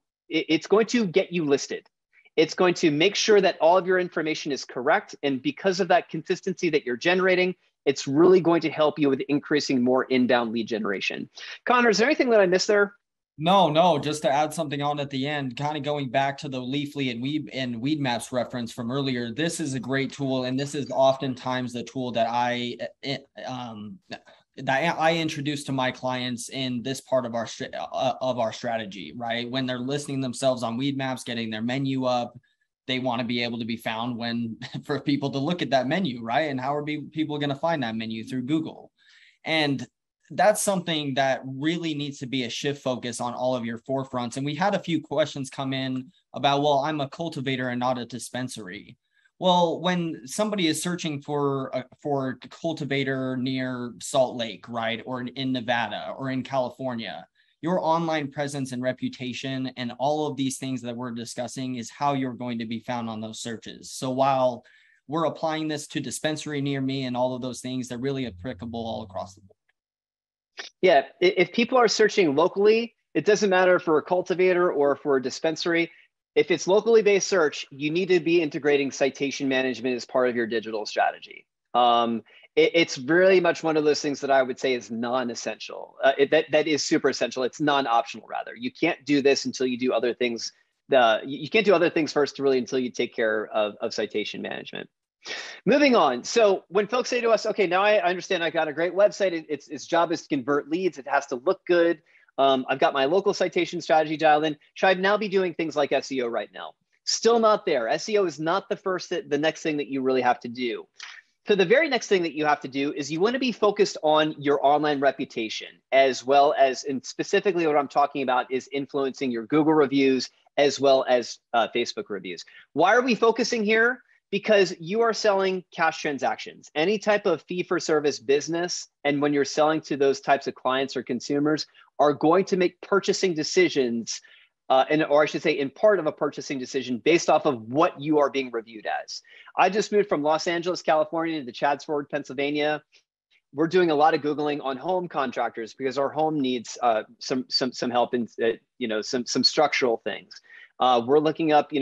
get you listed. It's going to make sure that all of your information is correct. And because of that consistency that you're generating, it's really going to help you with increasing more inbound lead generation. Connor, is there anything that I missed there? No, just to add something on at the end, kind of going back to the Leafly and Weed Maps reference from earlier, this is a great tool. And this is oftentimes the tool that that I introduce to my clients in this part of our strategy, right? When they're listing themselves on Weed Maps, getting their menu up, they want to be able to be found for people to look at that menu, right? And how are people going to find that menu? Through Google. And that's something that really needs to be a shift focus on all of your forefronts. And we had a few questions come in about, well, I'm a cultivator and not a dispensary. Well, when somebody is searching for a cultivator near Salt Lake, right, or in Nevada or in California, your online presence and reputation and all of these things that we're discussing is how you're going to be found on those searches. So while we're applying this to dispensary near me and all of those things, they're really applicable all across the board. Yeah, if people are searching locally, it doesn't matter for a cultivator or for a dispensary. If it's locally based search, you need to be integrating citation management as part of your digital strategy. It's really much one of those things that I would say is non-essential. That is super essential. It's non-optional, rather. You can't do this until you do other things. You can't do other things first, really, until you take care of citation management. Moving on. So when folks say to us, okay, now I understand I got a great website. Its job is to convert leads. It has to look good. I've got my local citation strategy dialed in. Should I now be doing things like SEO right now? Still not there. SEO is not the next thing that you really have to do. So the very next thing that you have to do is you want to be focused on your online reputation, as well as, and specifically what I'm talking about is influencing your Google reviews as well as Facebook reviews. Why are we focusing here? Because you are selling cash transactions. Any type of fee-for-service business, and when you're selling to those types of clients or consumers, are going to make purchasing decisions, or I should say in part of a purchasing decision based off of what you are being reviewed as. I just moved from Los Angeles, California to Chadsford, Pennsylvania. We're doing a lot of Googling on home contractors because our home needs some help in some structural things. We're looking up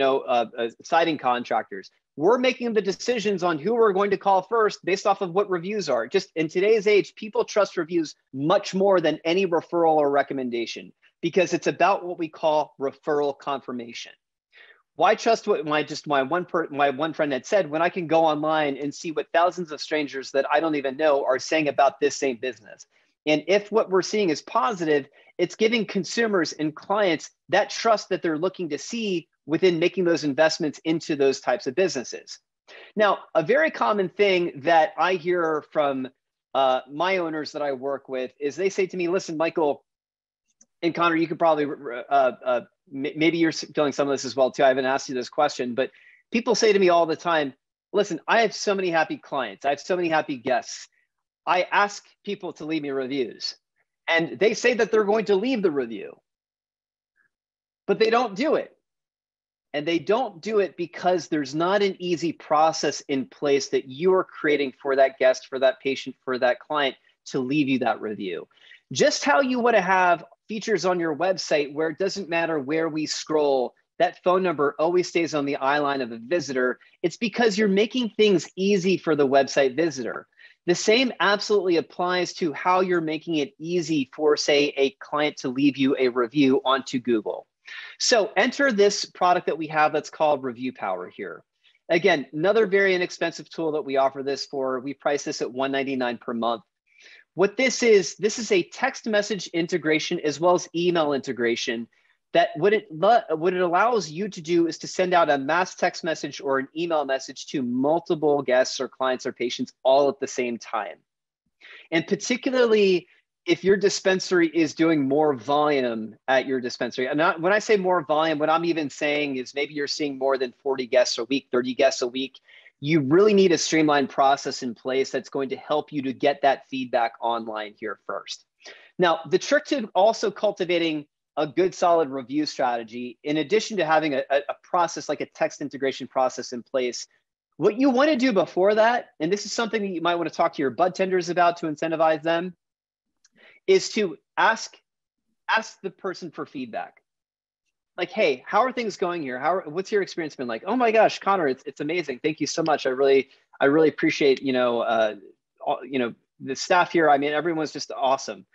siding contractors. We're making the decisions on who we're going to call first based off of what reviews are. Just in today's age, people trust reviews much more than any referral or recommendation because it's about what we call referral confirmation. Why trust what my one friend had said when I can go online and see what thousands of strangers that I don't even know are saying about this same business? And if what we're seeing is positive, it's giving consumers and clients that trust that they're looking to see within making those investments into those types of businesses. Now, a very common thing that I hear from my owners that I work with is they say to me, listen, Michael and Connor, you could probably, maybe you're feeling some of this as well too. I haven't asked you this question, but people say to me all the time, listen, I have so many happy clients. I have so many happy guests. I ask people to leave me reviews and they say that they're going to leave the review, but they don't do it. And they don't do it because there's not an easy process in place that you are creating for that guest, for that patient, for that client to leave you that review. Just how you want to have features on your website where it doesn't matter where we scroll, that phone number always stays on the eye line of a visitor. It's because you're making things easy for the website visitor. The same absolutely applies to how you're making it easy for, say, a client to leave you a review onto Google. So enter this product that we have that's called Review Power here. Again, another very inexpensive tool that we offer this for. We price this at $199 per month. What this is a text message integration as well as email integration that what it allows you to do is to send out a mass text message or an email message to multiple guests or clients or patients all at the same time. And particularly if your dispensary is doing more volume at your dispensary, and when I say more volume, what I'm even saying is maybe you're seeing more than 40 guests a week, 30 guests a week, you really need a streamlined process in place that's going to help you to get that feedback online here first. Now, the trick to also cultivating a good solid review strategy, in addition to having a process like a text integration process in place, what you want to do before that, and this is something that you might want to talk to your bud tenders about to incentivize them, is to ask the person for feedback. Like, hey, how are things going here? What's your experience been like? Oh my gosh, Connor, it's amazing. Thank you so much. I really appreciate, the staff here. I mean, everyone's just awesome.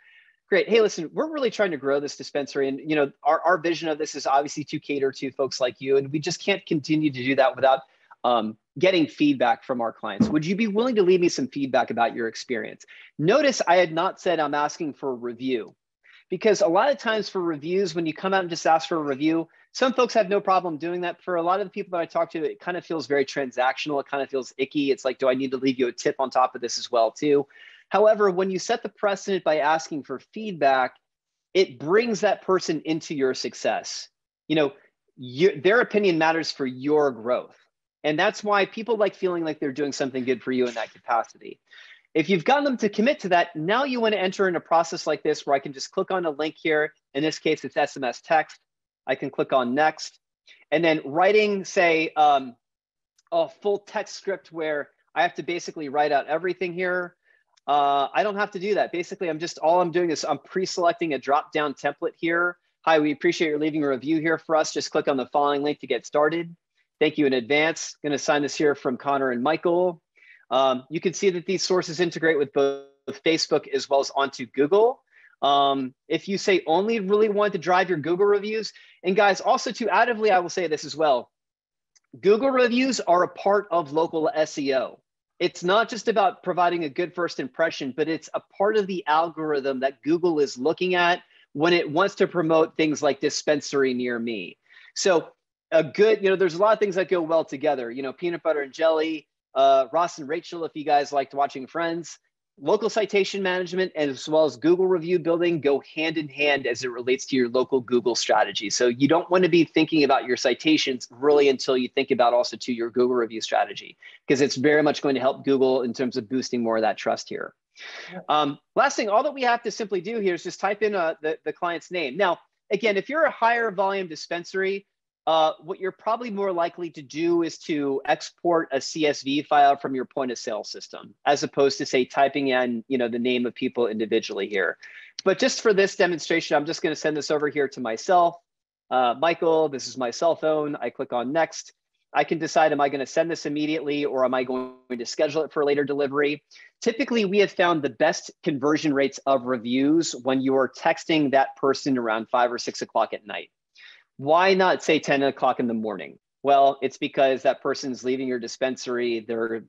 Great. Hey, listen, we're really trying to grow this dispensary. And, our vision of this is obviously to cater to folks like you. And we just can't continue to do that without getting feedback from our clients. Would you be willing to leave me some feedback about your experience? Notice I had not said I'm asking for a review, because a lot of times for reviews, when you come out and just ask for a review, some folks have no problem doing that. For a lot of the people that I talk to, it kind of feels very transactional. It kind of feels icky. It's like, do I need to leave you a tip on top of this as well too? However, when you set the precedent by asking for feedback, it brings that person into your success. Their opinion matters for your growth. And that's why people like feeling like they're doing something good for you in that capacity. If you've gotten them to commit to that, now you want to enter in a process like this where I can just click on a link here. In this case, it's SMS text. I can click on next. And then writing, say, a full text script where I have to basically write out everything here. I don't have to do that. Basically, all I'm doing is I'm pre-selecting a drop-down template here. Hi, we appreciate your leaving a review here for us. Just click on the following link to get started. Thank you in advance. Going to sign this here from Connor and Michael. You can see that these sources integrate with both Facebook as well as onto Google. If you say only really want to drive your Google reviews, and guys, also too, additively, I will say this as well. Google reviews are a part of local SEO. It's not just about providing a good first impression, but it's a part of the algorithm that Google is looking at when it wants to promote things like dispensary near me. So a good, there's a lot of things that go well together. Peanut butter and jelly, Ross and Rachel, if you guys liked watching Friends, local citation management as well as Google review building go hand in hand as it relates to your local Google strategy. So you don't want to be thinking about your citations really until you think about also to your Google review strategy, because it's very much going to help Google in terms of boosting more of that trust here. Last thing, all that we have to simply do here is just type in the client's name. Now, again, if you're a higher volume dispensary, what you're probably more likely to do is to export a CSV file from your point of sale system, as opposed to say typing in, the name of people individually here. But just for this demonstration, I'm just going to send this over here to myself. Michael, this is my cell phone. I click on next. I can decide, am I going to send this immediately or am I going to schedule it for later delivery? Typically, we have found the best conversion rates of reviews when you are texting that person around 5 or 6 o'clock at night. Why not say 10 o'clock in the morning? Well, it's because that person's leaving your dispensary. They're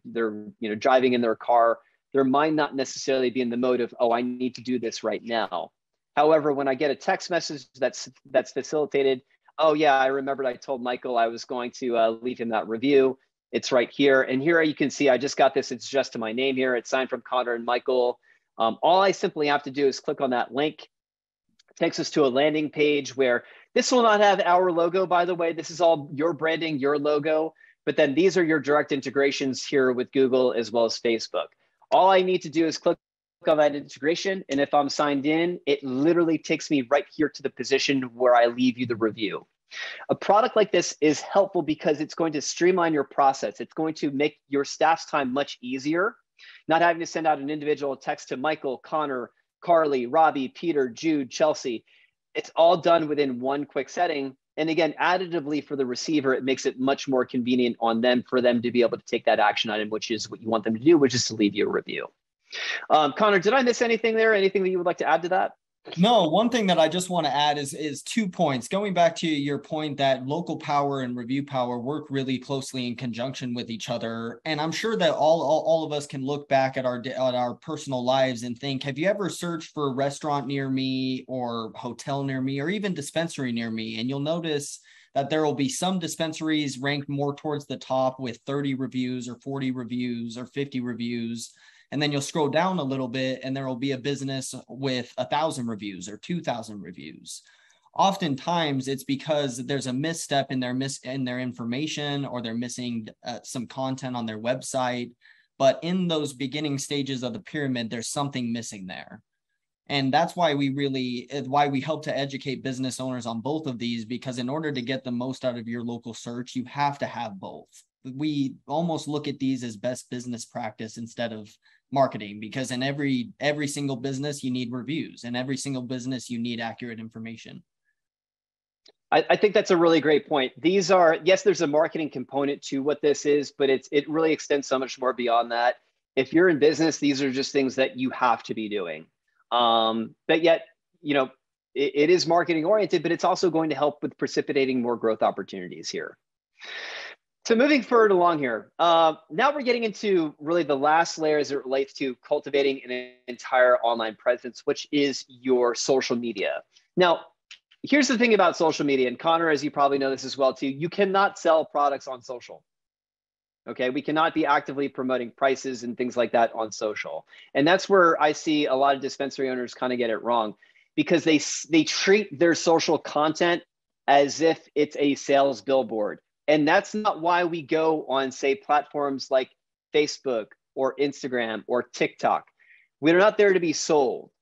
driving in their car. Their mind not necessarily be in the mode of, oh, I need to do this right now. However, when I get a text message that's facilitated, oh yeah, I remembered I told Michael I was going to leave him that review. It's right here. And here you can see I just got this. It's just to my name here. It's signed from Connor and Michael. All I simply have to do is click on that link. It takes us to a landing page where this will not have our logo, by the way. This is all your branding, your logo. But then these are your direct integrations here with Google as well as Facebook. All I need to do is click on that integration. And if I'm signed in, it literally takes me right here to the position where I leave you the review. A product like this is helpful because it's going to streamline your process. It's going to make your staff's time much easier, not having to send out an individual text to Michael, Connor, Carly, Robbie, Peter, Jude, Chelsea. It's all done within one quick setting. And again, additively for the receiver, it makes it much more convenient on them for them to be able to take that action item, which is what you want them to do, which is to leave you a review. Connor, did I miss anything there? Anything that you would like to add to that? No, one thing that I just want to add is 2 points. Going back to your point that local power and review power work really closely in conjunction with each other. And I'm sure that all of us can look back at our personal lives and think, have you ever searched for a restaurant near me or hotel near me or even dispensary near me? And you'll notice that there will be some dispensaries ranked more towards the top with 30 reviews or 40 reviews or 50 reviews. And then you'll scroll down a little bit and there will be a business with 1,000 reviews or 2,000 reviews. Oftentimes it's because there's a misstep in their information or they're missing some content on their website. But in those beginning stages of the pyramid, there's something missing there. And that's why we help to educate business owners on both of these, because in order to get the most out of your local search, you have to have both. We almost look at these as best business practice instead of marketing, because in every single business you need reviews, and every single business you need accurate information. I think that's a really great point. These are, yes, there's a marketing component to what this is, but it really extends so much more beyond that. If you're in business, these are just things that you have to be doing. But yet, it is marketing oriented, but it's also going to help with precipitating more growth opportunities here. So moving forward along here, now we're getting into really the last layer as it relates to cultivating an entire online presence, which is your social media. Now, here's the thing about social media, and Connor, as you probably know this as well too, you cannot sell products on social. Okay, we cannot be actively promoting prices and things like that on social. And that's where I see a lot of dispensary owners kind of get it wrong, because they treat their social content as if it's a sales billboard. And that's not why we go on, say, platforms like Facebook or Instagram or TikTok. We're not there to be sold.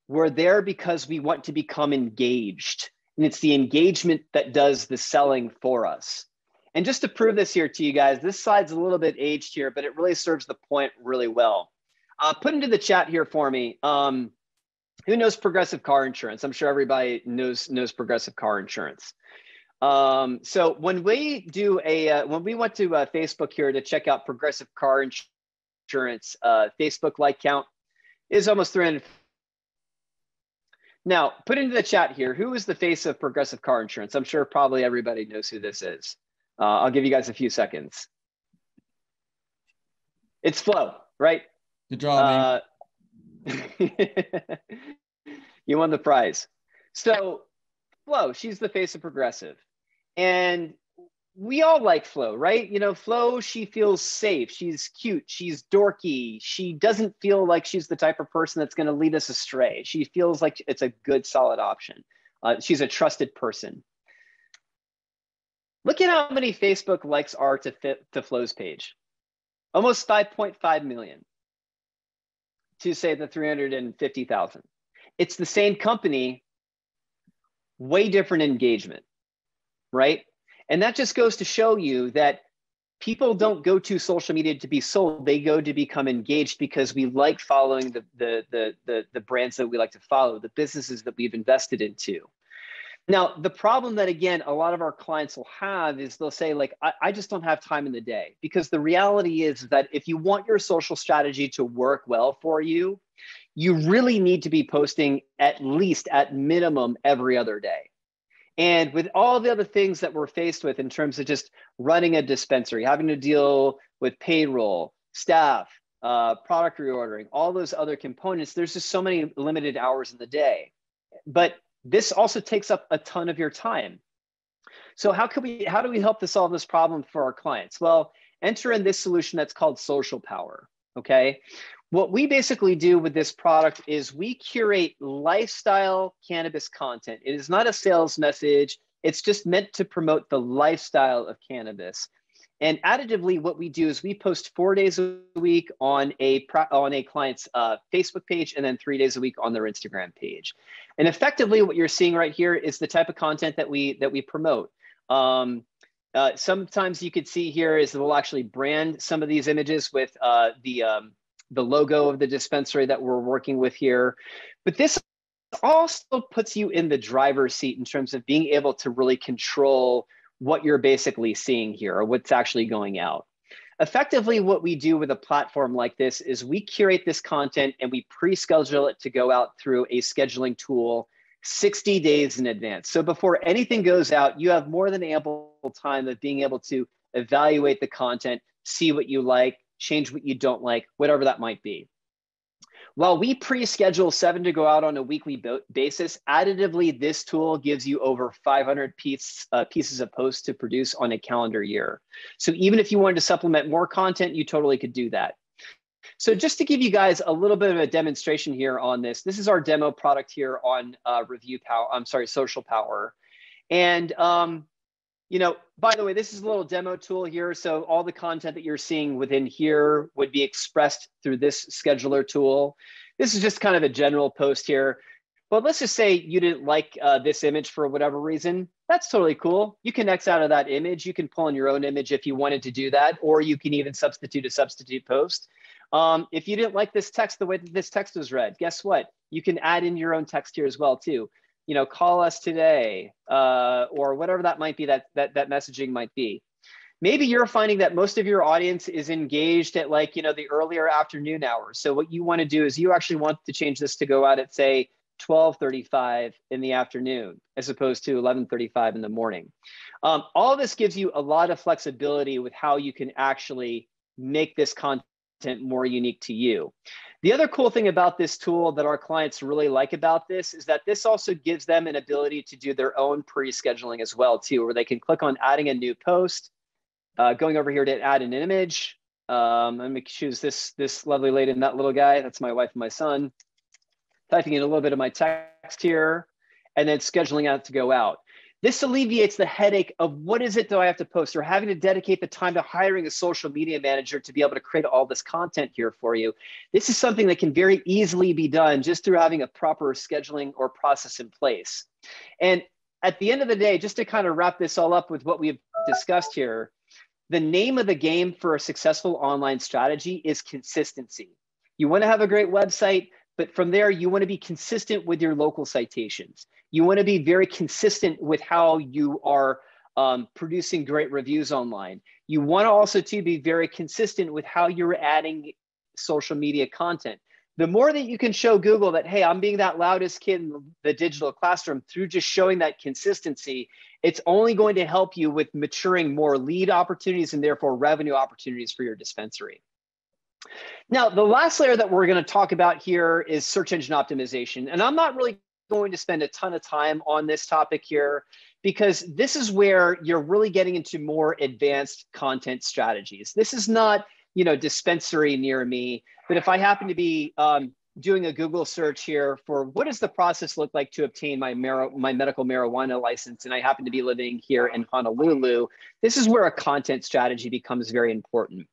We're there because we want to become engaged. And it's the engagement that does the selling for us. And just to prove this here to you guys, this slide's a little bit aged here, but it really serves the point really well. Put into the chat here for me, who knows Progressive car insurance? I'm sure everybody knows Progressive car insurance. So when we do when we went to Facebook here to check out Progressive car insurance, Facebook like count is almost 300. Now, put into the chat here, who is the face of Progressive car insurance? I'm sure probably everybody knows who this is. I'll give you guys a few seconds. It's Flo, right? Good job, you won the prize. So Flo, she's the face of Progressive. And we all like Flo, right? You know, Flo, she feels safe. She's cute. She's dorky. She doesn't feel like she's the type of person that's going to lead us astray. She feels like it's a good, solid option. She's a trusted person. Look at how many Facebook likes are to Flo's page. Almost 5.5 million to say the 350,000. It's the same company, way different engagement, right? And that just goes to show you that people don't go to social media to be sold. They go to become engaged because we like following the brands that we like to follow, the businesses that we've invested into. Now, the problem that, again, a lot of our clients will have is they'll say, like, I just don't have time in the day. Because the reality is that if you want your social strategy to work well for you, you really need to be posting at least, at minimum, every other day. And with all the other things that we're faced with in terms of just running a dispensary, having to deal with payroll, staff, product reordering, all those other components, there's just so many limited hours in the day. But this also takes up a ton of your time. So how do we help to solve this problem for our clients? Well, enter in this solution that's called Social Power, okay? What we basically do with this product is we curate lifestyle cannabis content. It is not a sales message. It's just meant to promote the lifestyle of cannabis. And additively, what we do is we post 4 days a week on a client's Facebook page and then 3 days a week on their Instagram page. And effectively, what you're seeing right here is the type of content that we promote. Sometimes you could see here is we'll actually brand some of these images with the logo of the dispensary that we're working with here. But this also puts you in the driver's seat in terms of being able to really control what you're basically seeing here or what's actually going out. Effectively, what we do with a platform like this is we curate this content and we pre-schedule it to go out through a scheduling tool 60 days in advance. So before anything goes out, you have more than ample time of being able to evaluate the content, see what you like, change what you don't like, whatever that might be. While we pre-schedule 7 to go out on a weekly basis, additively, this tool gives you over 500 pieces of posts to produce on a calendar year. So even if you wanted to supplement more content, you totally could do that. So just to give you guys a little bit of a demonstration here on this is our demo product here on Social Power. And you know, by the way, this is a little demo tool here. So all the content that you're seeing within here would be expressed through this scheduler tool. This is just kind of a general post here. But let's just say you didn't like this image for whatever reason. That's totally cool. You can X out of that image. You can pull in your own image if you wanted to do that, or you can even substitute a substitute post. If you didn't like this text, the way that this text was read, guess what? You can add in your own text here as well too. You know, call us today, or whatever that might be, that messaging might be. Maybe you're finding that most of your audience is engaged at, like, you know, the earlier afternoon hours. So what you want to do is you actually want to change this to go out at, say, 12:35 in the afternoon, as opposed to 11:35 in the morning. All of this gives you a lot of flexibility with how you can actually make this content more unique to you. The other cool thing about this tool that our clients really like about this is that this also gives them an ability to do their own pre-scheduling as well too, where they can click on adding a new post, going over here to add an image. I'm gonna choose this lovely lady and that little guy. That's my wife and my son. Typing in a little bit of my text here, and then scheduling out to go out. This alleviates the headache of what is it do I have to post, or having to dedicate the time to hiring a social media manager to be able to create all this content here for you. This is something that can very easily be done just through having a proper scheduling or process in place. And at the end of the day, just to kind of wrap this all up with what we've discussed here, the name of the game for a successful online strategy is consistency. You want to have a great website, but from there, you want to be consistent with your local citations. You want to be very consistent with how you are producing great reviews online. You want to also be very consistent with how you're adding social media content. The more that you can show Google that, hey, I'm being that loudest kid in the digital classroom through just showing that consistency, it's only going to help you with maturing more lead opportunities and therefore revenue opportunities for your dispensary. Now, the last layer that we're going to talk about here is search engine optimization. And I'm not really going to spend a ton of time on this topic here, because this is where you're really getting into more advanced content strategies. This is not, dispensary near me, but if I happen to be doing a Google search here for what does the process look like to obtain my medical marijuana license, and I happen to be living here in Honolulu, this is where a content strategy becomes very important.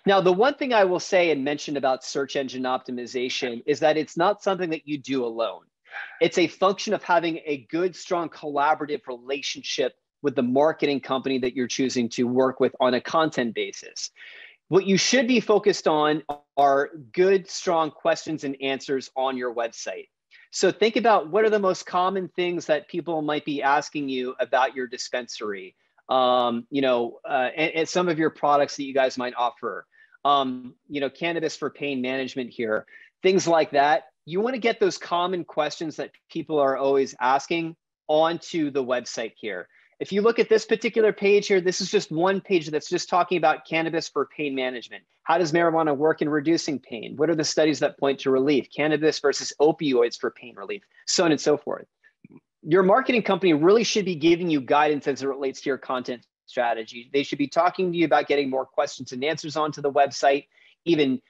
Now, the one thing I will say and mention about search engine optimization is that it's not something that you do alone. It's a function of having a good, strong collaborative relationship with the marketing company that you're choosing to work with on a content basis. What you should be focused on are good, strong questions and answers on your website. So think about what are the most common things that people might be asking you about your dispensary, and some of your products that you guys might offer. Cannabis for pain management here, things like that. You want to get those common questions that people are always asking onto the website here. If you look at this particular page here, this is just one page that's just talking about cannabis for pain management. How does marijuana work in reducing pain? What are the studies that point to relief? Cannabis versus opioids for pain relief, so on and so forth. Your marketing company really should be giving you guidance as it relates to your content strategy. They should be talking to you about getting more questions and answers onto the website. Even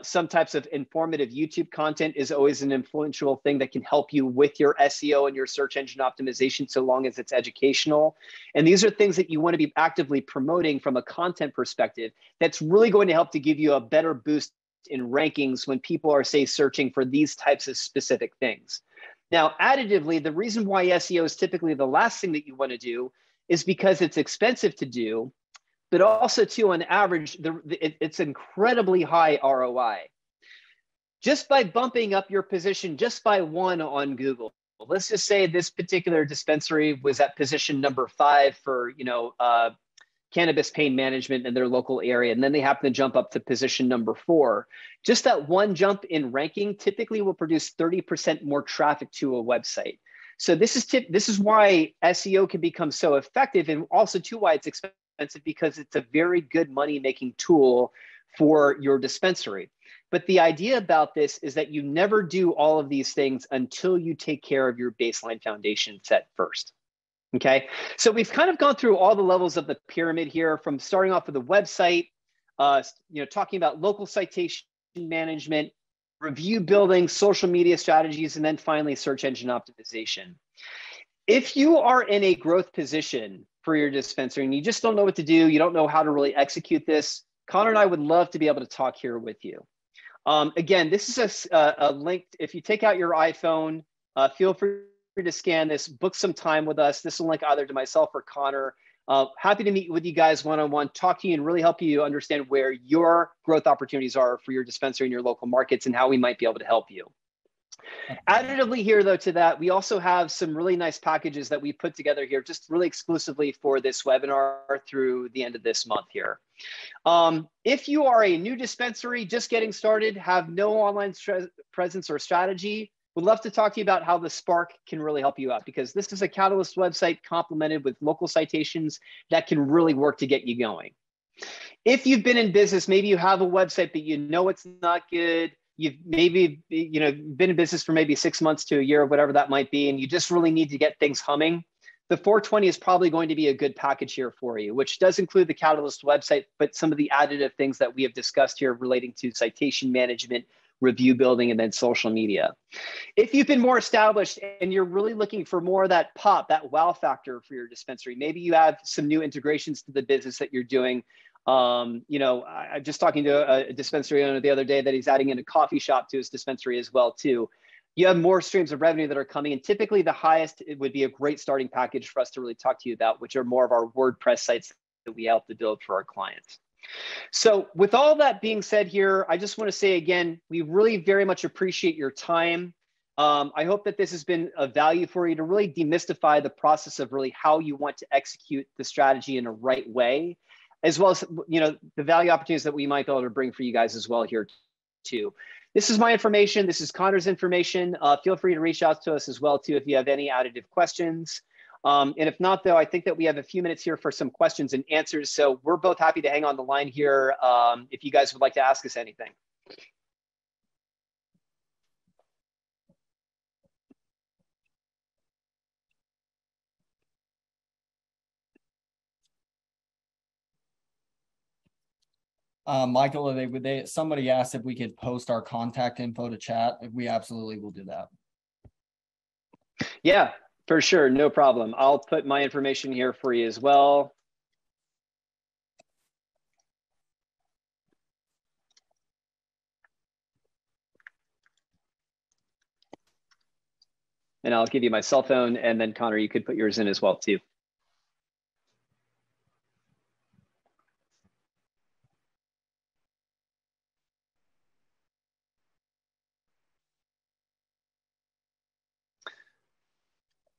some types of informative YouTube content is always an influential thing that can help you with your SEO and your search engine optimization, so long as it's educational. And these are things that you want to be actively promoting from a content perspective. That's really going to help to give you a better boost in rankings when people are, say, searching for these types of specific things. Now, additively, the reason why SEO is typically the last thing that you want to do is because it's expensive to do, but also too, on average, it's incredibly high ROI. Just by bumping up your position just by one on Google, let's just say this particular dispensary was at position number 5 for cannabis pain management in their local area, and then they happen to jump up to position number 4. Just that one jump in ranking typically will produce 30% more traffic to a website. So this is why SEO can become so effective, and also too why it's expensive, because it's a very good money-making tool for your dispensary. But the idea about this is that you never do all of these things until you take care of your baseline foundation set first. Okay, so we've kind of gone through all the levels of the pyramid here, from starting off with the website, talking about local citation management, review building, social media strategies, and then finally search engine optimization. If you are in a growth position for your dispensary and you just don't know what to do, you don't know how to really execute this, Connor and I would love to be able to talk here with you. Again, this is a link. If you take out your iPhone, feel free to scan this, book some time with us. This will link either to myself or Connor. Happy to meet with you guys one-on-one, talk to you, and really help you understand where your growth opportunities are for your dispensary in your local markets and how we might be able to help you. Additively here, though, to that, we also have some really nice packages that we put together here just really exclusively for this webinar through the end of this month here. If you are a new dispensary just getting started, have no online presence or strategy, Would love to talk to you about how the Spark can really help you out, because this is a Catalyst website complemented with local citations that can really work to get you going. If you've been in business, maybe you have a website, but you know it's not good. You've maybe been in business for maybe 6 months to a year, or whatever that might be, and you just really need to get things humming. The 420 is probably going to be a good package here for you, which does include the Catalyst website, but some of the additive things that we have discussed here relating to citation management, review building, and then social media. If you've been more established and you're really looking for more of that pop, that wow factor for your dispensary, maybe you have some new integrations to the business that you're doing. I'm just talking to a dispensary owner the other day that he's adding in a coffee shop to his dispensary as well too. You have more streams of revenue that are coming, and typically the highest, it would be a great starting package for us to really talk to you about, which are more of our WordPress sites that we help to build for our clients. So with all that being said here, I just want to say again, we really very much appreciate your time. I hope that this has been of value for you to really demystify the process of really how you want to execute the strategy in a right way, as well as the value opportunities that we might be able to bring for you guys as well here too. This is my information. This is Connor's information. Feel free to reach out to us as well too if you have any additive questions. And if not, though, I think that we have a few minutes here for some questions and answers. So we're both happy to hang on the line here if you guys would like to ask us anything. Michael, somebody asked if we could post our contact info to chat. We absolutely will do that. Yeah, for sure. No problem. I'll put my information here for you as well. And I'll give you my cell phone, and then Connor, you could put yours in as well too.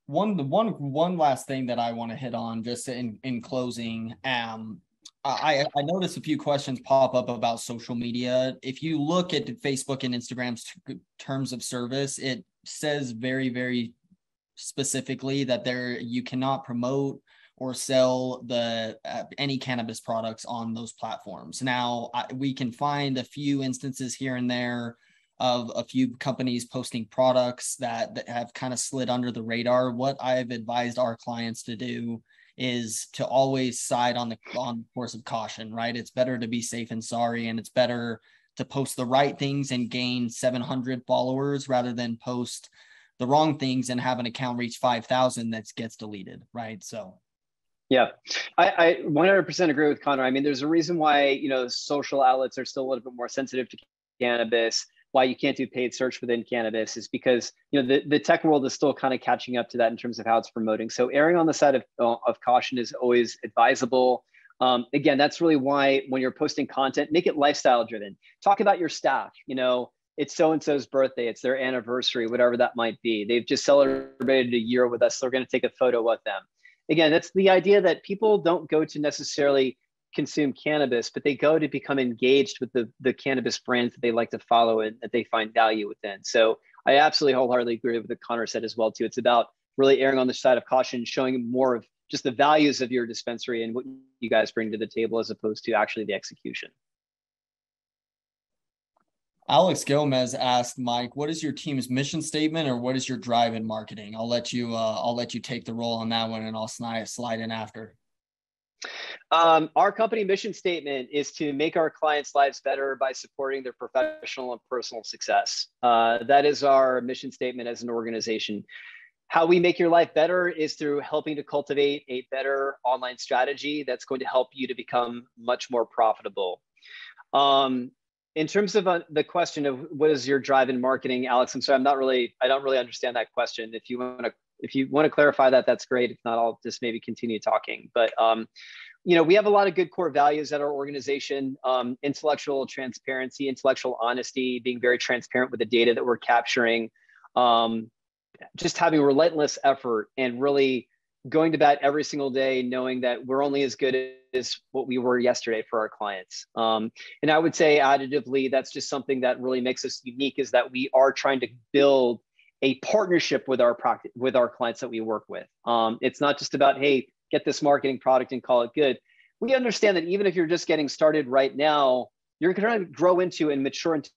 One last thing that I want to hit on just in closing. I noticed a few questions pop up about social media. If you look at Facebook and Instagram's terms of service, it says very, very specifically that you cannot promote or sell any cannabis products on those platforms. Now, we can find a few instances here and there of a few companies posting products that have kind of slid under the radar. What I've advised our clients to do is to always side on the course of caution, right? It's better to be safe than sorry, and it's better to post the right things and gain 700 followers rather than post the wrong things and have an account reach 5,000 that gets deleted, right? So. Yeah, I 100% agree with Connor. I mean, there's a reason why, social outlets are still a little bit more sensitive to cannabis. Why you can't do paid search within cannabis is because, the tech world is still kind of catching up to that in terms of how it's promoting. So erring on the side of caution is always advisable. Again, that's really why when you're posting content, make it lifestyle driven. Talk about your staff. It's so-and-so's birthday, it's their anniversary, whatever that might be. They've just celebrated a year with us. So we're going to take a photo of them. Again, that's the idea that people don't go to necessarily consume cannabis, but they go to become engaged with the cannabis brands that they like to follow and that they find value within. So I absolutely wholeheartedly agree with what Connor said as well too. It's about really erring on the side of caution, showing more of just the values of your dispensary and what you guys bring to the table as opposed to actually the execution. Alex Gomez asked Mike, what is your team's mission statement, or what is your drive in marketing? I'll let you take the role on that one, and I'll slide in after. Our company mission statement is to make our clients' lives better by supporting their professional and personal success. That is our mission statement as an organization. How we make your life better is through helping to cultivate a better online strategy that's going to help you to become much more profitable. In terms of the question of what is your drive in marketing, Alex, I'm sorry, I don't really understand that question. If you want to clarify that, that's great. If not, I'll just maybe continue talking. But we have a lot of good core values at our organization: intellectual transparency, intellectual honesty, being very transparent with the data that we're capturing, just having a relentless effort, and really going to bat every single day, knowing that we're only as good as what we were yesterday for our clients. And I would say additively, that's just something that really makes us unique, is that we are trying to build a partnership with our clients that we work with. It's not just about, hey, get this marketing product and call it good. We understand that even if you're just getting started right now, you're going to grow into and mature into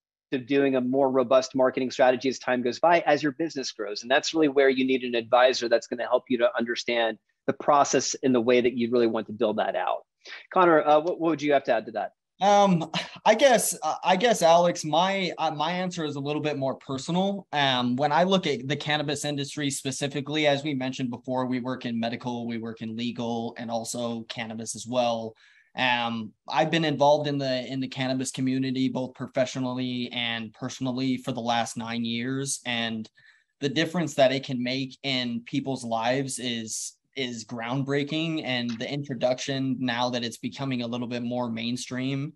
doing a more robust marketing strategy as time goes by, as your business grows. And that's really where you need an advisor that's going to help you to understand the process in the way that you really want to build that out. Connor, what would you have to add to that? I guess, Alex, my answer is a little bit more personal. When I look at the cannabis industry specifically, as we mentioned before, we work in medical, we work in legal, and also cannabis as well. I've been involved in the cannabis community, both professionally and personally, for the last 9 years. And the difference that it can make in people's lives is groundbreaking. And the introduction, now that it's becoming a little bit more mainstream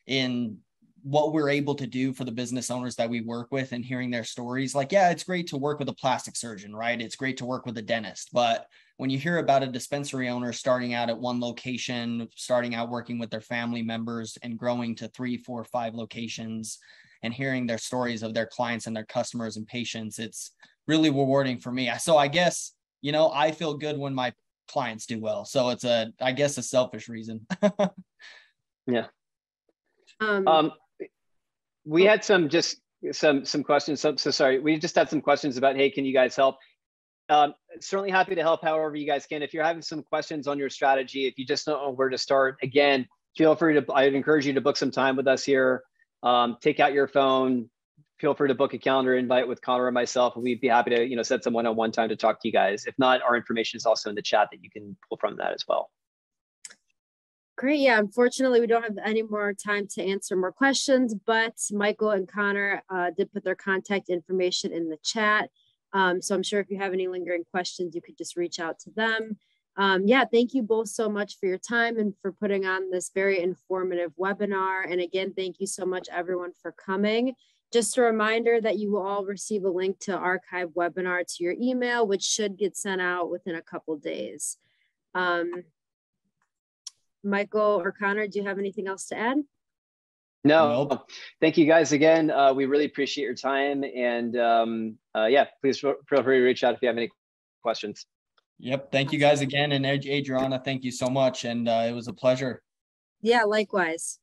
in what we're able to do for the business owners that we work with, and hearing their stories, like, yeah, it's great to work with a plastic surgeon, right? It's great to work with a dentist. But when you hear about a dispensary owner starting out at one location, starting out working with their family members and growing to 3, 4, 5 locations, and hearing their stories of their clients and their customers and patients, it's really rewarding for me. So I guess, I feel good when my clients do well. So it's I guess a selfish reason. Yeah. We had some questions. So sorry. We just had some questions about, hey, can you guys help? Certainly happy to help however you guys can. If you're having some questions on your strategy, if you just don't know where to start, again, feel free to, I'd encourage you to book some time with us here. Take out your phone, feel free to book a calendar invite with Connor and myself, and we'd be happy to, set some one-on-one time to talk to you guys. If not, our information is also in the chat that you can pull from that as well. Great. Yeah, unfortunately, we don't have any more time to answer more questions, but Michael and Connor did put their contact information in the chat. So I'm sure if you have any lingering questions, you could just reach out to them. Yeah, thank you both so much for your time and for putting on this very informative webinar. And again, thank you so much, everyone, for coming. Just a reminder that you will all receive a link to archive webinar to your email, which should get sent out within a couple days. Michael or Connor, do you have anything else to add? No. Nope. Thank you guys again. We really appreciate your time. And yeah, please feel free to reach out if you have any questions. Yep. Thank you guys again. And Adriana, thank you so much. And it was a pleasure. Yeah, likewise.